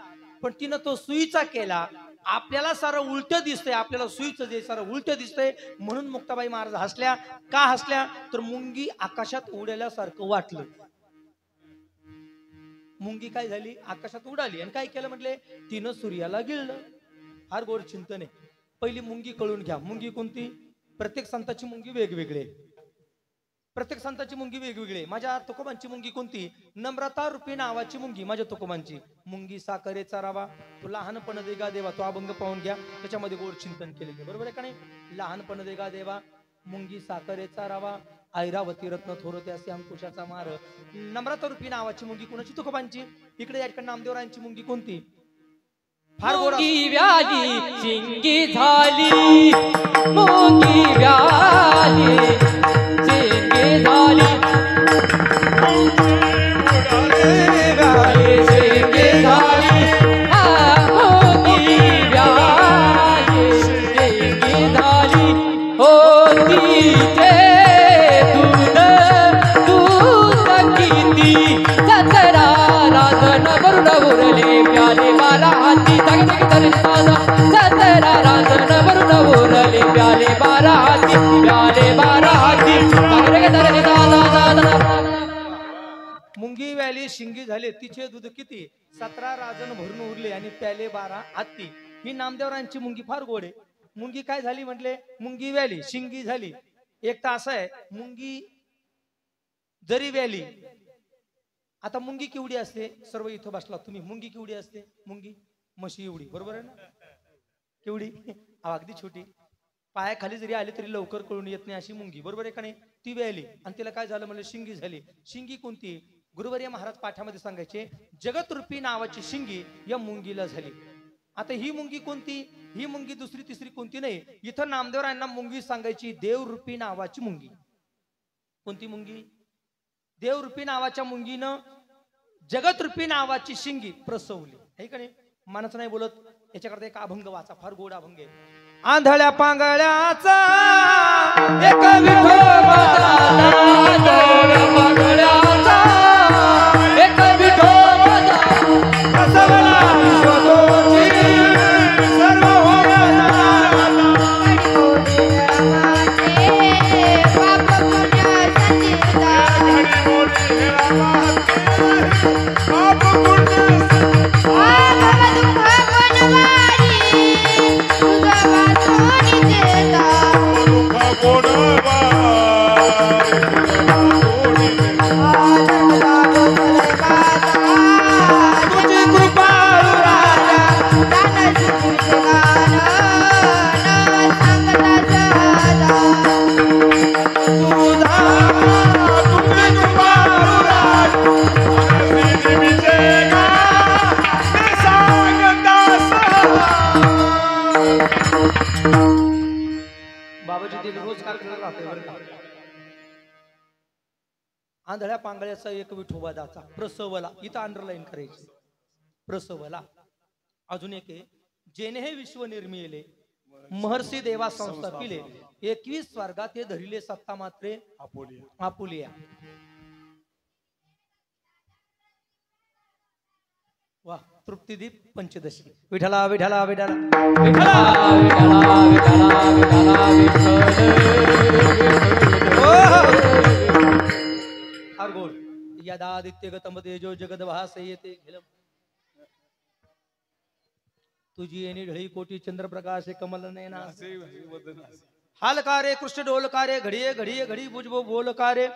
पण तिनं तो सुईचा केला. आपल्याला सारं उलट दिसतंय, आपल्याला सुईचं जे सारं उलट दिसतंय म्हणून मुक्ताबाई महाराज हसल्या. का हसल्या? तर मुंगी आकाशात उडल्यासारखं वाटलं. मुंगी काय झाली? आकाशात उडाली आणि काय केलं म्हटले? तिनं सूर्याला गिळलं. फार गोड चिंतन आहे. पहिली मुंगी कळून घ्या. मुंगी कोणती? प्रत्येक संताची मुंगी वेगवेगळी आहे. प्रत्येक संताची मुंगी वेगवेगळी. माझ्या तुकोबांची मुंगी कोणती? नम्रता रूपी नावाची मुंगी माझ्या तुकोबांची. मुंगी साखरेचा रवा, तो लहानपण देगा देवा. तो अभंग पाहून घ्या, त्याच्यामध्ये गोड चिंतन केलेले बरोबर आहे का नाही? लहानपण देगा देवा, मुंगी साखरेचा रवा, ऐरावती रत्न थोरते असे अंकुशाचा मार. नम्रता रूपी नावाची मुंगी कोणाची? तुकोबांची. इकडे याकडे नामदेवरायांची मुंगी कोणती? फार गोड. मुंगी व्याली शिंगी झाली, मुंगी व्याली शिंगी झाली, शिंगी झाली, मुंगी व्याली शिंगी झाली. होती ते दूध किती सतरा राजन वरुण उरले प्याले बारा हाती. सतरा राजन वरुण उरले प्याले बारा हाती, प्याले बारा हाती. मुंगी व्याली शिंगी झाले, तिचे दूध किती? 17 राजन भरून उरले आणि प्याले 12 हत्ती. ही नामदेवरांची मुंगी फार गोड आहे. मुंगी काय झाली म्हटले? मुंगी व्याली शिंगी झाली. एक तर असं आहे, मुंगी जरी व्याली, आता मुंगी केवढी असते? सर्व इथं बसला तुम्ही, मुंगी केवढी असते? मुंगी म्हशी एवढी, बरोबर आहे ना? केवढी? अगदी छोटी. पायाखाली जरी आली तरी लवकर कळून येत नाही अशी मुंगी, बरोबर आहे का नाही? ती व्याली आणि तिला काय झालं म्हणजे शिंगी झाली. शिंगी कोणती? गुरुवर्य महाराज पाठामध्ये सांगायचे, जगतरूपी नावाची शिंगी या मुंगीला झाली. आता ही मुंगी कोणती? ही मुंगी दुसरी तिसरी कोणती नाही. इथं नामदेवरायांना मुंगी सांगायची देवरूपी नावाची मुंगी. कोणती मुंगी? देवरूपी नावाच्या मुंगीनं जगतरूपी नावाची शिंगी प्रसवली. आहे का नाही? मानच नाही बोलत. याच्याकरता एक अभंग वाचा, फार गोड अभंग आहे. आंधळ्या पांगळ्याचा एक विठोबाचा, आंधळ्या पांगळ्याचा एक विठोबाचा, प्रसवला विश्वदोषी सर्व आंधळ्या पांगळ्याचा एक विठोबा दाचा प्रसवला. इथं अंडरलाईन करायची. प्रसवला. अजून एक आहे, जेने हे विश्व निर्मिले महर्षी देवा संस्थापिले 21 स्वर्गात हे धरिले सत्ता मात्रे आपुलिया. वा तृप्तिदीप पंचदशी विठला विठला विठला विठला विठला विठला विठला विठ्ठल फार गोड यदादित्य गतम तेजो जगद भास येते घिलम तुझी येणी ढळी कोटी चंद्रप्रकाश कमल नयना हालकारे कृष्ण डोलकारे घडिये घडिये घडी बुजबो बोलकारे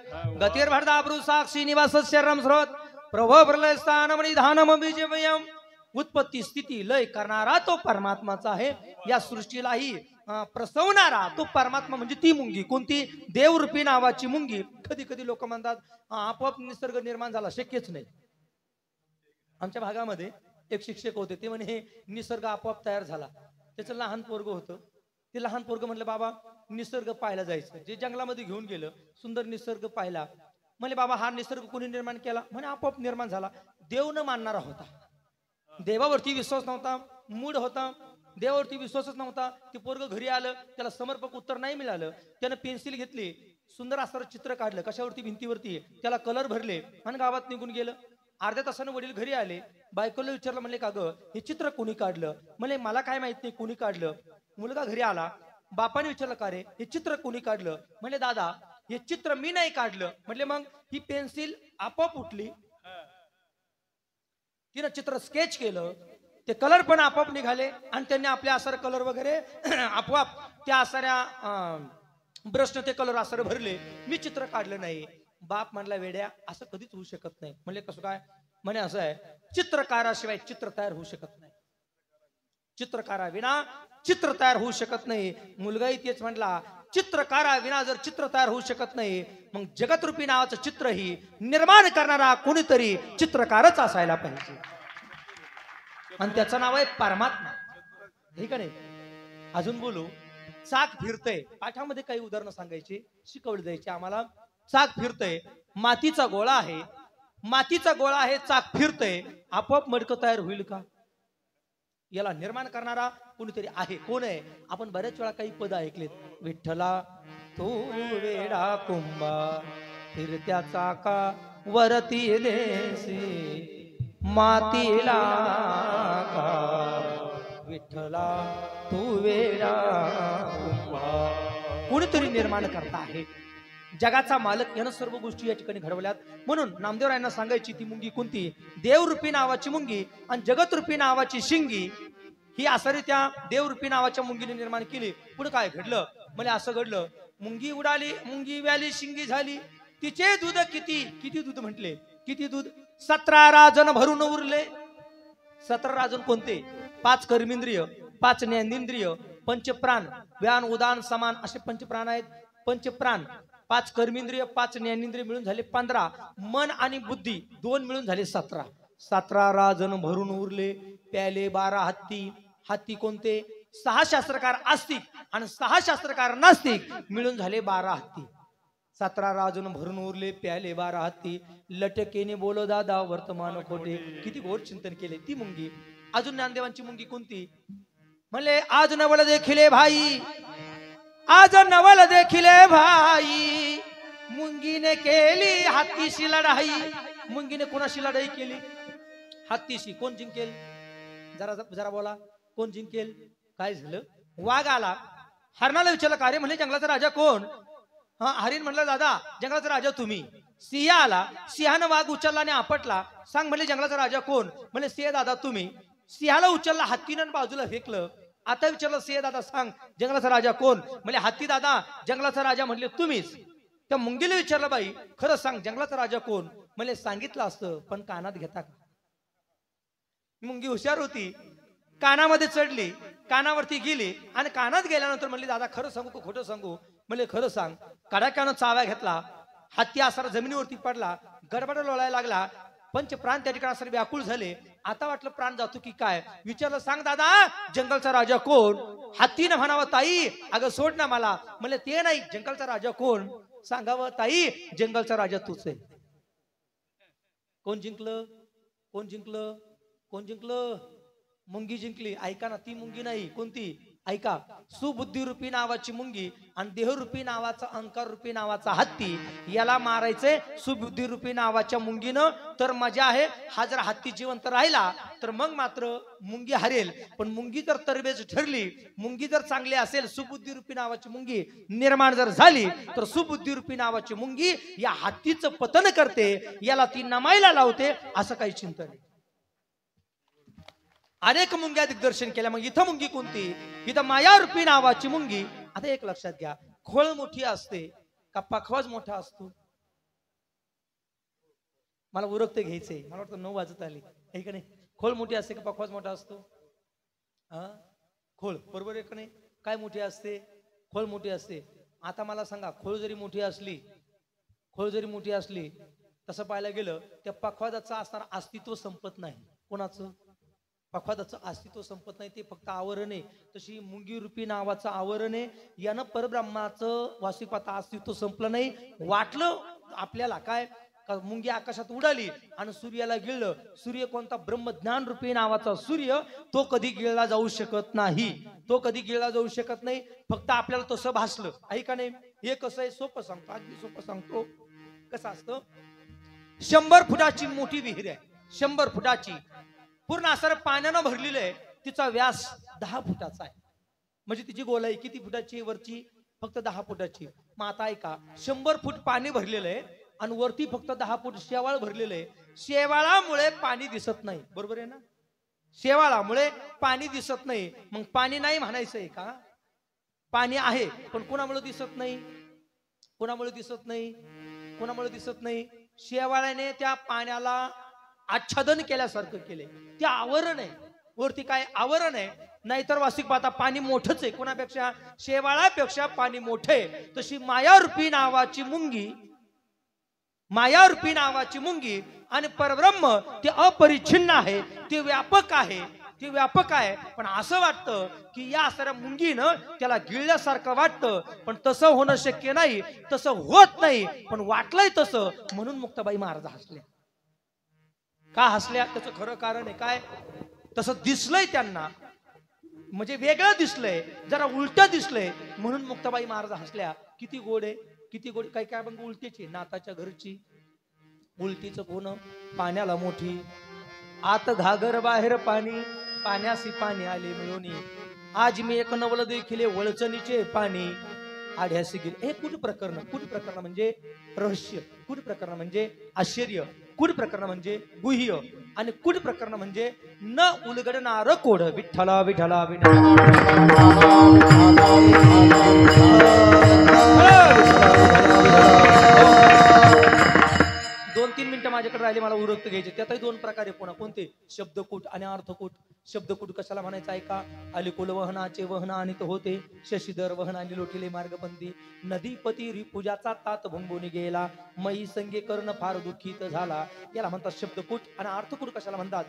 गतीर भरदाब्रु साक्षी निवास शरम स्रोत प्रभो प्रलय स्थानम निधानम विजयम उत्पत्ती स्थिती लय करणारा तो परमात्माचा आहे. या सृष्टीलाही प्रसवणारा तो परमात्मा म्हणजे ती मुंगी कोणती देवरूपी नावाची मुंगी. कधी कधी लोक म्हणतात आपोआप निसर्ग निर्माण झाला, शक्यच नाही. आमच्या भागामध्ये एक शिक्षक होते, ते म्हणे हे निसर्ग आपोआप तयार झाला. त्याचं लहान पोरग होतं, ते लहान पोरग म्हणलं बाबा निसर्ग पाहायला जायचं. जे जंगलामध्ये घेऊन गेलं, सुंदर निसर्ग पाहिला. म्हणजे बाबा हा निसर्ग कोणी निर्माण केला? म्हणे आपोआप निर्माण झाला. देव न मानणारा होता, देवावरती विश्वास नव्हता, मूढ होता, देवावरती विश्वासच नव्हता. ते पोरग घरी आलं, त्याला समर्पक उत्तर नाही मिळालं. त्यानं पेन्सिल घेतली, सुंदर असं चित्र काढलं कशावरती, भिंतीवरती, त्याला कलर भरले आणि गावात निघून गेलं. अर्ध्या तासानं वडील घरी आले, बायकोला विचारलं, म्हणले का ग हे चित्र कोणी काढलं? म्हणले मला काय माहित नाही कोणी काढलं. मुलगा घरी आला, बापाने विचारलं का रे हे चित्र कोणी काढलं? म्हणले दादा हे चित्र मी नाही काढलं. म्हणले मग ही पेन्सिल आपोआप उठली, तिनं चित्र स्केच केलं, ते कलर पण आपोआप निघाले आणि त्यांनी आपले आसार कलर वगैरे आपोआप त्या आसाऱ्या ब्रशने ते कलर आसार भरले. मी चित्र काढलं नाही. बाप म्हणला वेड्या असं कधीच होऊ शकत नाही. म्हणले कसं काय? म्हणे असं आहे, चित्रकाराशिवाय चित्र तयार होऊ शकत नाही, चित्रकारा विना चित्र तयार होऊ शकत नाही. मुलगाही तेच म्हणला, चित्रकारा विना जर चित्र तयार होऊ शकत नाही मग जगतरूपी नावाचं चित्र ही निर्माण करणारा कोणीतरी चित्रकारच असायला पाहिजे आणि त्याचं नाव आहे परमात्मा. ठीक आहे. अजून बोलू. चाक फिरतय, पाठामध्ये काही उदाहरणं सांगायची, शिकवली जायची आम्हाला. चाक फिरतय, मातीचा गोळा आहे, मातीचा गोळा आहे, चाक फिरतय, आपोआप मडकं तयार होईल का? याला निर्माण करणारा कोणीतरी आहे. कोण आहे? आपण बऱ्याच वेळा काही पद ऐकलेत. विठ्ठला तो वेडा कुंभा फिरत्या चाका वरती देसी मातीला का. विठ्ठला तू वेडा कुंभा. कोणीतरी निर्माण करता आहे. जगाचा मालक यानं सर्व गोष्टी या ठिकाणी घडवल्यात. म्हणून नामदेवरायांना सांगायची ती मुंगी कोणती? देवरूपी नावाची मुंगी आणि जगतरूपी नावाची शिंगी. ही आसारी त्या देवरूपी नावाच्या मुंगीने निर्माण केली. पुढे काय घडलं? मला असं घडलं, मुंगी उडाली, मुंगी व्याली, शिंगी झाली. तिचे दूध किती किती दूध म्हटले, किती दूध? 17 राजन भरून उरले. 17 राजन कोणते? 5 कर्मेंद्रिय, 5 ज्ञानेंद्रिय, पंचप्राण, व्यान उदान समान असे पंचप्राण आहेत. पंचप्राण, 5 कर्मेंद्रिय, 5 ज्ञानेंद्रिय मिळून झाले 15. मन आणि बुद्धी 2 मिळून झाले 17. 17 राजन भरून उरले, प्याले 12 हत्ती. हत्ती कोणते? 6 शास्त्रकार आस्तिक आणि 6 शास्त्रकार नास्तिक मिळून झाले 12 हत्ती. 17 राजन भरून उरले, प्याले 12 हत्ती. लटकेने बोलो दादा वर्तमान खोटे. किती घोर चिंतन केले. ती मुंगी. अजून ज्ञानदेवांची मुंगी कोणती? म्हणले आज नवल देखिले भाई, आज नवल देखिले भाई, मुंगीने केली हत्तीशी लढाई. मुंगीने कोणाशी लढाई केली? हत्तीशी. कोण जिंकेल? जरा जरा बोला, कोण जिंकेल? काय झालं? वाघ आला, हरणाला विचारलं का रे? म्हणले जंगलाचा राजा कोण? हरिण म्हणलं दादा जंगलाचा राजा तुम्ही. सिंह आला, सिंहानं वाघ उचलला आणि आपटला. सांग म्हणले जंगलाचा राजा कोण? म्हणले सिंह दादा तुम्ही. सिंहाला उचलला, हत्तीनं बाजूला फेकलं. आता विचारलं सिंह दादा सांग जंगलाचा राजा कोण? म्हणजे हत्ती दादा जंगलाचा राजा म्हणले तुम्हीच. त्या मुंगीला विचारलं बाई खरं सांग जंगलाचा राजा कोण? म्हणजे सांगितलं असतं पण कानात घेता का? मुंगी हुशार होती, कानामध्ये चढली, कानावरती गेली आणि कानात गेल्यानंतर म्हणली दादा खरं सांगू का खोटं सांगू? म्हणले खरं सांग. कडाक्यानं चाव्या घेतला, हत्ती असा जमिनीवरती पडला, गडबड लोळायला लागला. पंचप्राण त्या ठिकाणी असं व्याकुळ झाले. आता वाटलं प्राण जातो की काय? विचारलं सांग दादा जंगलचा राजा कोण? हत्तीनं म्हणावं ताई अगं सोड ना मला. म्हणले ते नाही, जंगलचा राजा कोण? सांगावं ताई जंगलचा राजा तूच आहे. कोण जिंकलं? कोण जिंकलं? कोण जिंकलं? मुंगी जिंकली. ऐका ना, ती मुंगी नाही. कोणती? ऐका, सुबुद्धिरूपी नावाची मुंगी आणि देहरूपी नावाचा अहंकाररूपी नावाचा हत्ती याला मारायचंय सुबुद्धिरूपी नावाच्या मुंगीनं, तर मजा आहे. हा जर हत्ती जिवंत राहिला तर मग मात्र मुंगी हरेल. पण मुंगी जर तरबेज ठरली, मुंगी जर चांगली असेल, सुबुद्धिरूपी नावाची मुंगी निर्माण जर झाली, तर सुबुद्धिरूपी नावाची मुंगी या हत्तीचं पतन करते, याला ती नमायला लावते. असं काही चिंतन आहे. अनेक मुंग्या दिग्दर्शन केल्या. मग इथं मुंगी कोणती? इथं मायारूपी नावाची मुंगी. आता एक लक्षात घ्या, खोळ मोठी असते का पाखवाज मोठा असतो? मला उरकते घ्यायचंय, मला वाटतं 9 वाजत आली आहे का नाही. खोळ मोठी असते का पाखवाज मोठा असतो? खोळ, बरोबर आहे का नाही? काय मोठी असते? खोळ मोठी असते. आता मला सांगा, खोळ जरी मोठी असली तसं पाहायला गेलं त्या पखवाजाचं असणारं अस्तित्व संपत नाही. कोणाचं? पखवाजाचं अस्तित्व संपत नाही, ते फक्त आवरण आहे. तशी मुंगी रूपी नावाचं आवरण आहे. यानं परब्रह्माचं वास्तविक पाहता अस्तित्व संपलं नाही. वाटलं आपल्याला काय का मुंगी आकाशात उडाली आणि सूर्याला गिळलं. सूर्य कोणता? ब्रह्मज्ञान रूपी नावाचा सूर्य. तो कधी गिळला जाऊ शकत नाही. फक्त आपल्याला तसं भासलं आहे का नाही. हे कसं आहे? सोपं सांगतो, अगदी सोपं सांगतो. कसं असतं? 100 फुटाची मोठी विहीर आहे, 100 फुटाची, पूर्ण असं पाण्यानं भरलेलं आहे. तिचा व्यास 10 फुटाचा आहे. म्हणजे तिची गोलाई किती फुटाची? वरची फक्त 10 फुटाची. मग आता ऐका, 100 फूट पाणी भरलेलं आहे आणि वरती फक्त 10 फूट शेवाळ भरलेलं आहे. शेवाळामुळे पाणी दिसत नाही, बरोबर आहे ना? शेवाळामुळे पाणी दिसत नाही. मग पाणी नाही म्हणायचंय का? पाणी आहे, पण कोणामुळे दिसत नाही? शेवाळ्याने त्या पाण्याला आच्छादन केल्यासारखं केले. ते आवरण आहे, वरती काय आवरण आहे. नाहीतर वास्तविक पाहता पाणी मोठंच आहे. कोणापेक्षा? शेवाळापेक्षा पाणी मोठे. तशी मायारूपी नावाची मुंगी आणि परब्रह्म ते अपरिच्छिन्न आहे, ते व्यापक आहे. पण असं वाटतं की या साऱ्या मुंगीनं त्याला गिळल्यासारखं वाटतं, पण तसं होणं शक्य नाही, तसं होत नाही. पण वाटलंय तसं, म्हणून मुक्ताबाई महाराज हसल्या. का हसल्या? त्याचं खरं कारण आहे काय? तसं दिसलंय त्यांना, म्हणजे वेगळं दिसलंय, जरा उलट दिसलंय, म्हणून मुक्ताबाई महाराज हसल्या. किती गोड आहे, किती गोड. काही काय मग उलटीची, नाताच्या घरची उलटीचं कोण? पाण्याला मोठी, आत घागर बाहेर पाणी, पाण्यासी पाणी आले मिळून. आज मी एक नवल देखील वळचणीचे पाणी आढ्यासी गेले. हे कुठ प्रकरण म्हणजे रहस्य, कुठ प्रकरण म्हणजे आश्चर्य, कुठ प्रकरण म्हणजे गुह्य, आणि कुठ प्रकरण म्हणजे न उलगडणार कोड. विठ्ठला विठ्ठला दोन 3 मिनिटं माझ्याकडे राहिले, मला उरक्त घ्यायचे. त्यातही 2 प्रकारे पुन्हा कोणते? शब्दकूट आणि अर्थकूट. शब्दकूट कशाला म्हणायचं ऐका. अलिकुल वहनाचे वहन आणि तो होते, शशीधर वहन आणि लोटिले मार्गबंदी. नदीपती रिपुजाचा तात भुंबून गेला, मई संगे कर्ण फार दुःखित झाला. याला म्हणतात शब्दकूट. आणि अर्थकूट कशाला म्हणतात?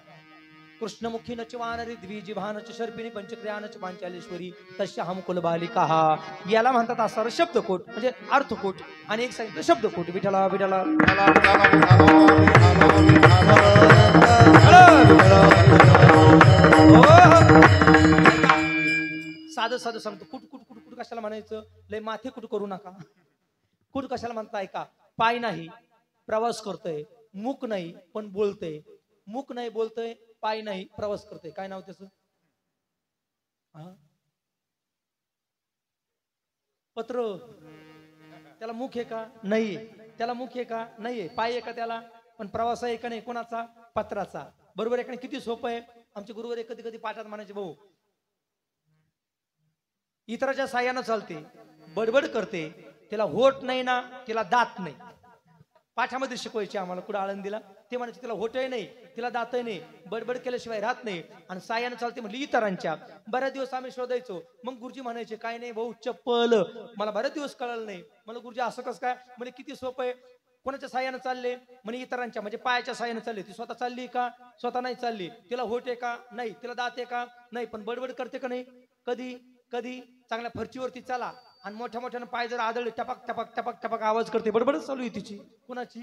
कृष्णमुखी नचवानरी द्विजिभानच शर्पिणी पंचक्रियानच पांचालेश्वरी तस्या हमकुल बालिका. याला म्हणतात असं शब्दकोट म्हणजे अर्थकोट. आणि एक सांगितलं शब्दकोट. विठला विठला साधं सांगतो. कुट कुट कुट कुट कशाला म्हणायचं? लय माथे कुट करू नका. कुट कशाला म्हणताय का? पाय नाही, प्रवास करतोय. मुख नाही पण बोलतोय. मुख नाही बोलतोय, पाय नाही प्रवास करतोय. काय नाव त्याचं? पत्र. त्याला मुख आहे का? नाहीये. त्याला मुख आहे का? नाहीये. पाय आहे का त्याला? पण प्रवास आहे का नाही? कोणाचा? पत्राचा. बरोबर आहे का नाही? किती सोपं आहे. आमचे गुरुवर कधी कधी पाठात म्हणायचे, भाऊ इतराच्या साह्यानं चालते, बडबड करते, तिला होट नाही ना, तिला दात नाही. पाठामध्ये शिकवायचे आम्हाला कुठं आळंदीला. ते म्हणायचे तिला होटही नाही, तिला दातही नाही, बडबड केल्याशिवाय राहत नाही, आणि सायानं चालते म्हटली इतरांच्या. बऱ्याच दिवस आम्ही शोधायचो. मग गुरुजी म्हणायचे, काय नाही भाऊ चप्पल. मला बऱ्याच दिवस कळलं नाही. मला गुरुजी असं कसं काय? म्हणजे किती सोपं आहे. कोणाच्या साह्यानं चालले? म्हणे इतरांच्या, म्हणजे पायाच्या साह्यानं चालले. ती स्वतः चालली का? स्वतः नाही चालली. तिला होट आहे का? नाही. तिला दात आहे का? नाही. पण बडबड करते का नाही? कधी कधी. चांगल्या फरचीवरती चला आणि मोठ्या मोठ्यानं पाय जर आदळले, टपक टपक टपक टपक आवाज करते. बडबडच चालू आहे तिची. कुणाची?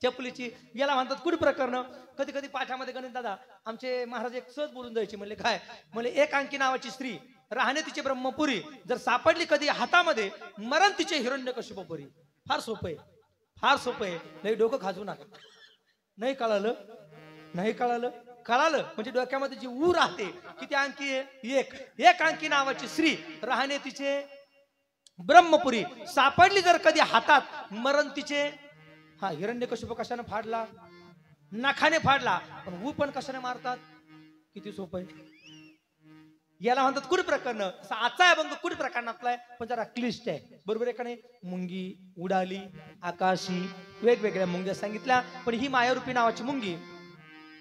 चपलीची याला म्हणतात कुठ प्रकरण. कधी कधी पाठामध्ये गणित दादा आमचे महाराज एक सहज बोलून जायचे. म्हणले काय? म्हणले एक अंकी नावाची स्त्री राहणे तिचे ब्रह्मपुरी, जर सापडली कधी हातामध्ये मरण तिचे हिरण्यकशिपुपुरी. फार सोपं आहे, फार सोपं आहे. नाही डोकं खाजवू नका. नाही कळालं? नाही कळालं? कळालं म्हणजे डोक्यामध्ये जी ऊ राहते किती अंकी आहे? एक अंकी नावाची स्त्री राहणे तिचे ब्रह्मपुरी, सापडली जर कधी हातात मरण तिचे. हा हिरण्यकशिपू कशाने फाडला? नखाने फाडला. पण ऊ पण कशाने मारतात? किती सोपं आहे. याला म्हणतात कुड प्रकरण. आजचा अभंग कुड प्रकरणातला आहे पण जरा क्लिष्ट आहे. बरोबर आहे का नाही? मुंगी, उडाली, आकाशी वेगवेगळ्या मुंग्या सांगितल्या. पण ही मायारूपी नावाची मुंगी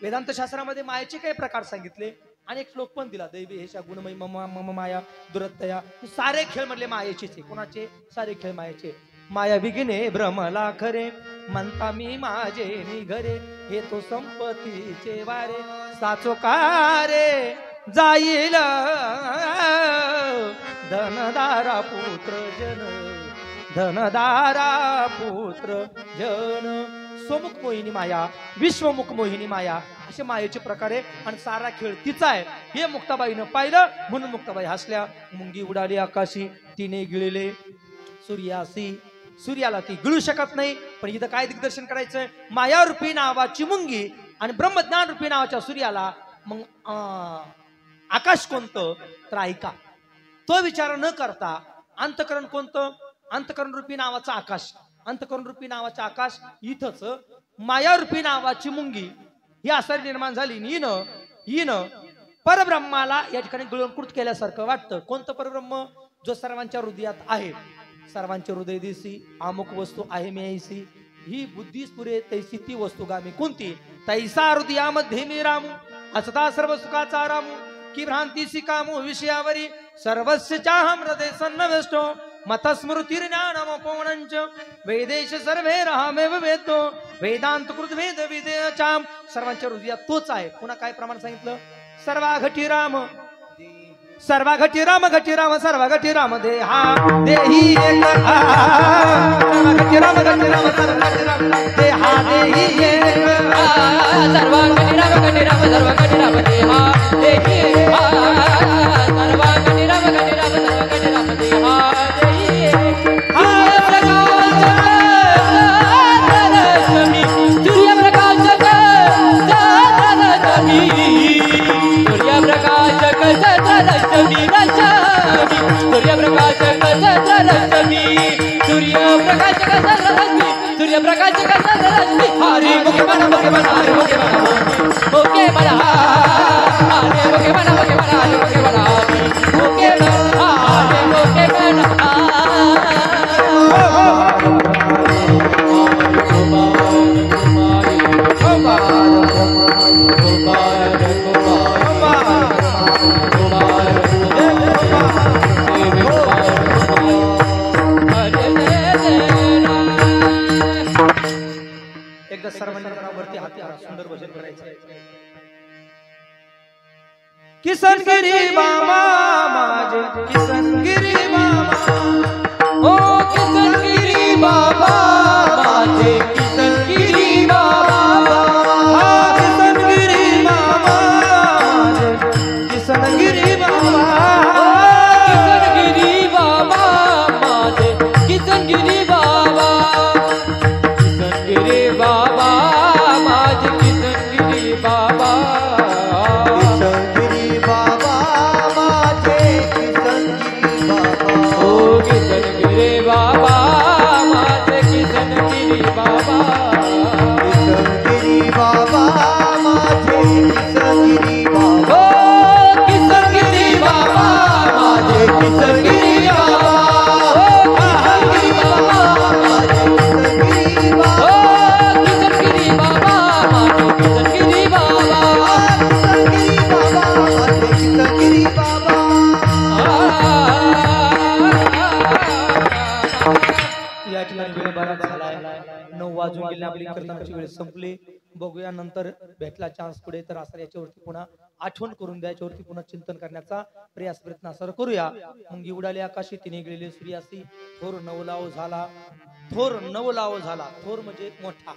वेदांत शास्त्रामध्ये मायेचे काही प्रकार सांगितले. अनेक श्लोक पण दिला. दैवी हेशा गुणमयी मम मम माया दुरत्तया. सारे खेळ म्हणले मायेचेच आहे. कोणाचे? सारे खेळ मायेचे. माया विघ्ने भ्रमला खरे, म्हणता मी माझे निघरे, हे तो संपत्तीचे वारे, साचो कारे जाईल धनदारा पुत्र जन, धनदारा पुत्र जन. स्वमुख मोहिनी माया, विश्वमुख मोहिनी माया, असे मायेचे प्रकार आहे. आणि सारा खेळ तिचा आहे हे मुक्ताबाईनं पाहिलं म्हणून मुक्ताबाई हसल्या. मुंगी उडाली आकाशी, तिने गिळले सूर्यासी. सूर्याला ती गिळू शकत नाही. पण इथं काय दिग्दर्शन करायचंय? मायारूपी नावाची मुंगी आणि ब्रह्मज्ञान रूपी नावाच्या सूर्याला. मग आकाश कोणतं? तर ऐका, तो विचार न करता अंतकरण कोणतं? अंतकरण रूपी नावाचं आकाश. अंतकरण रूपी नावाचं आकाश इथंच मायारूपी नावाची मुंगी ही आसारी निर्माण झाली. हिनं परब्रह्माला या ठिकाणी गिळंकृत केल्यासारखं वाटतं. कोणतं परब्रह्म? जो सर्वांच्या हृदयात आहे. सर्वांचे हृदय दिसी अमुक वस्तू आहे मी ऐसी, ही बुद्धीस पुरे तैसी ती वस्तू गामी. कोणती? तैसा हृदयामध्ये मी रामू, असता सर्व सुखाचा रामू, की भ्रांतीसी कामू विषयावरी, सर्वस्य चाहम हृदय सन्नवेष्टो, मतस्मृतिर्ज्ञानमपोणञ्च, वेदेश सर्वे रामेव वेदो, वेदांत कृत वेद विदेयचाम. सर्वांच्या हृदयात तोच आहे. पुन्हा काय प्रमाण सांगितलं? सर्वाघटी राम, सर्वाघटी राम, घटी राम, सर्वाघटी राम देहा देही एक. सर्वाघटी राम, घटी राम, सर्वाघटी राम देहा देही एक. सर्वांगणी राम गणी राम सर्वांगणी राम देहा देही एक. सर्वांगणी राम गणी राम सर्वांगणी राम देहा देही एक. सूर्यप्रकाशक रश्मी, सूर्यप्रकाशक रश्मी, सूर्यप्रकाशक रश्मी, सूर्यप्रकाशक रश्मी, सूर्यप्रकाशक रश्मी. हरे मुखे मना मुखे मना हरे मुखे मना मुखे मना हरे मुखे मना मुखे मना हरे मुखे मना मुखे मना हरे मुखे मना. एकदा सर्वांवरती हाती सुंदर भजन करायचं. किसनगिरी बाबा माझे, किसनगिरी बाबा, ओ किसनगिरी बाबा माझे, किसनगिरी बाबा, किसनगिरी बाबा माझे, किसनगिरी बाबा, किसनगिरी बाबा माझे, किसनगिरी बाबा, किसनगिरी बाबा माझे, किसनगिरी बाबा, किसनगिरी बाबा माझे, किसनगिरी बाबा, ओ किसनगिरी बाबा माझे, किसनगिरी बाबा, किसनगिरी बाबा माझे, किसनगिरी बाबा, ओ किसनगिरी बाबा माझे, किसनगिरी बाबा, किसनगिरी बाबा माझे, किसनगिरी बाबा, ओ किसनगिरी बाबा माझे, किसनगिरी बाबा, किसनगिरी बाबा माझे, किसनगिरी बाबा. या ठिकाणी वेळ बराच झालाय. 9 वाजून गेले. आपली कीर्तनाची वेळ संपली. बघूया नंतर भेटला चान्स पुढे तर असं याच्यावरती पुन्हा आठवण करून द्या. याच्यावरती पुन्हा चिंतन करण्याचा प्रयास प्रयत्न असं करूया. मुंगी उडाली आकाशी, तिने गेलेली सूर्यासी, थोर नवलाव झाला, थोर नवलाव झाला. थोर म्हणजे मोठा,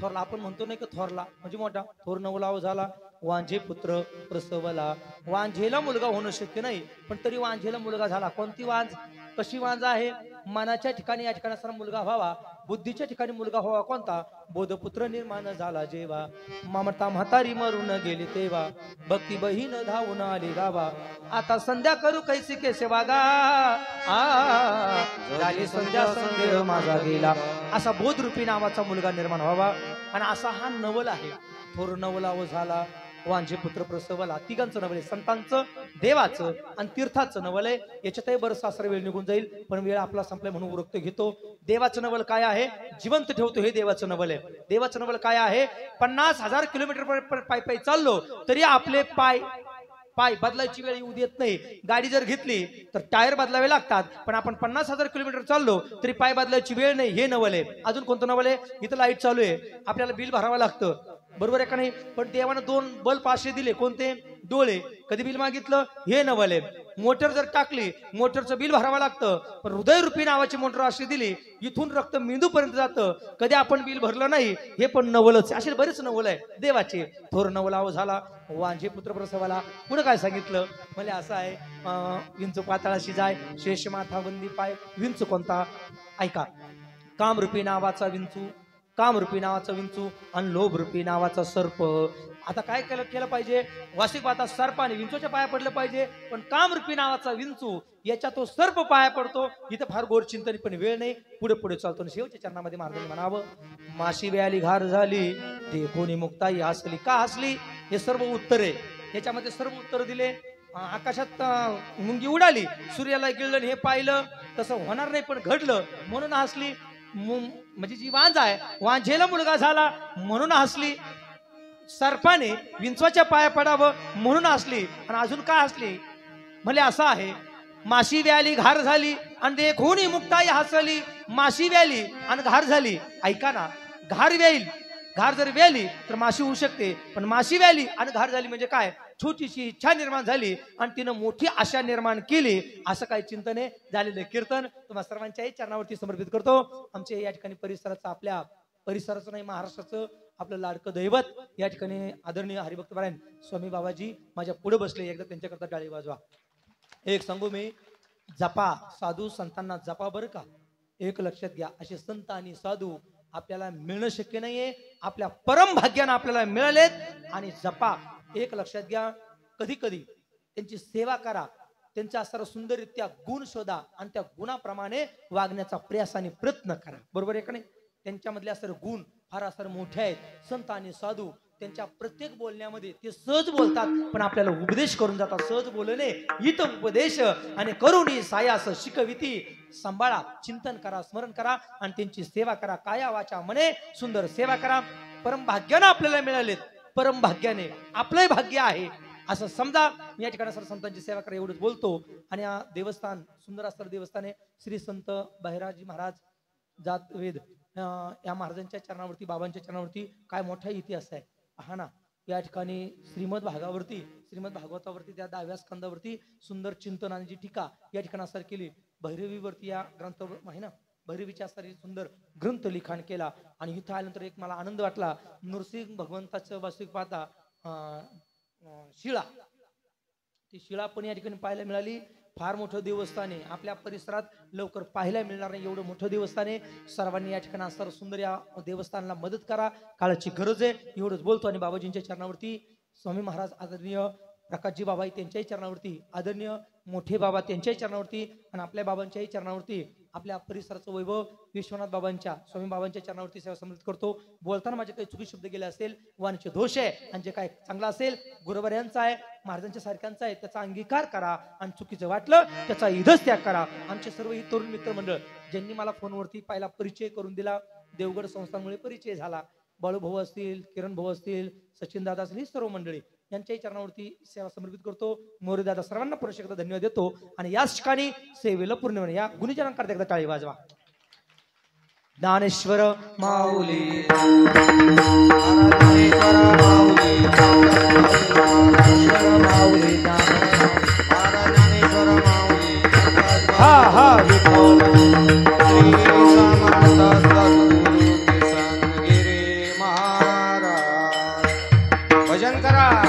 थोरला आपण म्हणतो नाही का थोरला म्हणजे मोठा थोर नवलाव झाला वांझे पुत्र प्रसवला. वांझेला मुलगा होणं शक्य नाही पण तरी वांझेला मुलगा झाला. कोणती वांझ कशी वांझ आहे? मनाच्या ठिकाणी या ठिकाणी असणारा मुलगा व्हावा, बुद्धीच्या ठिकाणी मुलगा व्हावा. कोणता? बोधपुत्र निर्माण झाला जेव्हा, ममता म्हातारी मरून गेली तेव्हा, भक्ती बहीण धावून आली गावा, आता संध्या करू कैसी केसे वागा, झाली संध्या संदेह माझा गेला. असा बोधरूपी नावाचा मुलगा निर्माण व्हावा. आणि असा हा नवल आहे. थोर नवलाव झाला वांझे पुत्र प्रसवला. तिघांचं नवल आहे, संतांचं, देवाचं आणि तीर्थाचं नवल आहे. याच्यातही बरं सासरा वेळ निघून जाईल पण वेळ आपला संपलाय म्हणून उरक्त घेतो. देवाचं नवल काय आहे? जिवंत ठेवतो हे देवाचं नवल आहे. देवाचं नवल काय आहे? 50,000 किलोमीटर पायी पायी चाललो तरी आपले पाय बदलायची वेळ येऊ देत नाही. गाडी जर घेतली तर टायर बदलावे लागतात पण आपण 50,000 किलोमीटर चाललो तरी पाय बदलायची वेळ नाही. हे नवल आहे. अजून कोणतं नवल आहे? इथं लाईट चालू आहे आपल्याला बिल भरावं लागतं बरोबर आहे का नाही? पण देवानं 2 बल्ब 500 दिले. कोणते? डोळे. कधी बिल मागितलं? हे नवल आहे. मोटर जर टाकली मोटरचं बिल भरावं लागतं पण हृदयरूपी नावाची मोटर अशी दिली इथून रक्त मेंदू पर्यंत जातं कधी आपण बिल भरलं नाही. हे पण नवलच. असे बरेच नवल आहे देवाचे. थोर नवलाव झाला वांझे पुत्र प्रसवाला. पुढे काय सांगितलं? म्हणजे असं आहे विंचू पाताळाशी जाय शेष माथा बंदी पाय. विंचू कोणता? ऐका. कामरूपी नावाचा विंचू, कामरूपी नावाचा विंचू आणि लोभरूपी नावाचा सर्प. आता काय केलं पाहिजे? वार्षिक पाहता सर्पाने विंचूच्या पाया पडलं पाहिजे पण कामरूपी नावाचा विंचू याच्या तो सर्प पाया पडतो. इथं फार गोड चिंतन पण वेळ नाही. पुढे पुढे चालतो. शेवटच्या चरणामध्ये महाराजांनी म्हणावं माशी व्याली घार झाली ते कोणी मुक्ताई हसली. का हसली? हे सर्व उत्तर आहे. याच्यामध्ये सर्व उत्तर दिले. आकाशात मुंगी उडाली, सूर्याला गिळलं हे पाहिलं, तसं होणार नाही पण घडलं म्हणून हसली. म्हणजे जी वांझ आहे वांझेला मुलगा झाला म्हणून हसली. सर्पाने विंचवाच्या पाया पडावं म्हणून हसली. आणि अजून काय हसली? म्हणजे असं आहे माशी व्याली घार झाली आणि ते कोणी मुक्ताई हसली. माशी व्याली आणि घार झाली. ऐका ना, घार व्याईल, घार जर व्याली तर माशी होऊ शकते पण माशी व्याली आणि घार झाली म्हणजे काय? छोटीशी इच्छा निर्माण झाली आणि तिनं मोठी आशा निर्माण केली. असं काही चिंतन आहे झालेलं कीर्तन तुम्हा सर्वांच्याही चरणावरती समर्पित करतो. आमचे या ठिकाणी परिसराचं, आपल्या परिसराचं नाही महाराष्ट्राचं आपलं लाडकं दैवत या ठिकाणी आदरणीय हरिभक्त पारायण स्वामी बाबाजी माझ्या पुढे बसले. एकदा त्यांच्याकरता टाळी वाजवा. एक सांगू मी, जपा साधू संतांना जपा बरं का. एक लक्षात घ्या, असे संत आणि साधू आपल्याला मिळणं शक्य नाहीये. आपल्या परम भाग्यानं आपल्याला मिळालेत. आणि जपा, एक लक्षात घ्या, कधी कधी त्यांची सेवा करा, त्यांचा असणारा सुंदररित्या गुण शोधा आणि त्या गुणाप्रमाणे वागण्याचा प्रयास आणि प्रयत्न करा. बरोबर आहे का नाही? त्यांच्यामधले असणारे गुण फार असणारे मोठे आहेत. संत आणि साधू त्यांच्या प्रत्येक बोलण्यामध्ये ते सहज बोलतात पण आपल्याला उपदेश करून जातात. सहज बोलणे हित उपदेश आणि करुणी सायास शिकविती. सांभाळा, चिंतन करा, स्मरण करा आणि त्यांची सेवा करा. काया वाचा मने सुंदर सेवा करा. परम भाग्यानं आपल्याला मिळालेत, परम भाग्याने आपलंही भाग्य आहे असं समजा. मी या ठिकाणी सर्व संतांची सेवा करा एवढंच बोलतो. आणि हा देवस्थान सुंदर असणारं देवस्थान आहे. श्री संत बहिराजी महाराज जातवेद या महाराजांच्या चरणावरती, बाबांच्या चरणावरती काय मोठा इतिहास आहे पहा ना. या ठिकाणी श्रीमद भागवतावरती त्या 10व्या स्कंदावरती सुंदर चिंतन आणि जी टीका या ठिकाणी असर केली. भैरवीवरती या ग्रंथ आहे ना, भैरवीच्या असणारी सुंदर ग्रंथ लिखाण केला. आणि इथं आल्यानंतर एक मला आनंद वाटला. नृसिंह भगवंताचं वास्तविक पाहता शिळा, ती शिळा पण या ठिकाणी पाहायला मिळाली. फार मोठं देवस्थान आहे. आपल्या परिसरात लवकर पाहायला मिळणार नाही एवढं मोठं देवस्थान आहे. सर्वांनी या ठिकाणी असणारं सुंदर या देवस्थानाला मदत करा, काळाची गरज आहे एवढंच बोलतो. आणि बाबाजींच्या चरणावरती स्वामी महाराज आदरणीय प्रकाशजी बाबा त्यांच्याही चरणावरती, आदरणीय मोठे बाबा त्यांच्याही चरणावरती आणि आपल्या बाबांच्याही चरणावरती, आपल्या परिसराचं वैभव विश्वनाथ बाबांच्या, स्वामी बाबांच्या चरणावरती सेवा समर्पित करतो. बोलताना माझे काही चुकी शब्द गेले असेल, वाणीचे दोष आहे आणि जे काय चांगलं असेल गुरुवर्यांचा आहे, महाराजांच्या सारख्यांचा आहे, त्याचा अंगीकार करा आणि चुकीचं वाटलं त्याचा इधच त्याग करा. आमचे सर्व ही तरुण मित्र मंडळ ज्यांनी मला फोनवरती पहिला परिचय करून दिला, देवगड संस्थांमुळे परिचय झाला, बाळू भाऊ असतील, किरण भाऊ असतील, सचिन दादा असतील, ही सर्व मंडळी यांच्याही चरणावरती सेवा समर्पित करतो. मोरे दादा सर्वांना पुन्हा एकदा धन्यवाद देतो. आणि याच ठिकाणी सेवेला पूर्ण या गुणीजनांकरता एकदा टाळी वाजवा. ज्ञानेश्वर माऊली, हा हा श्री समर्थ सद्गुरु किसन गिरी उतरा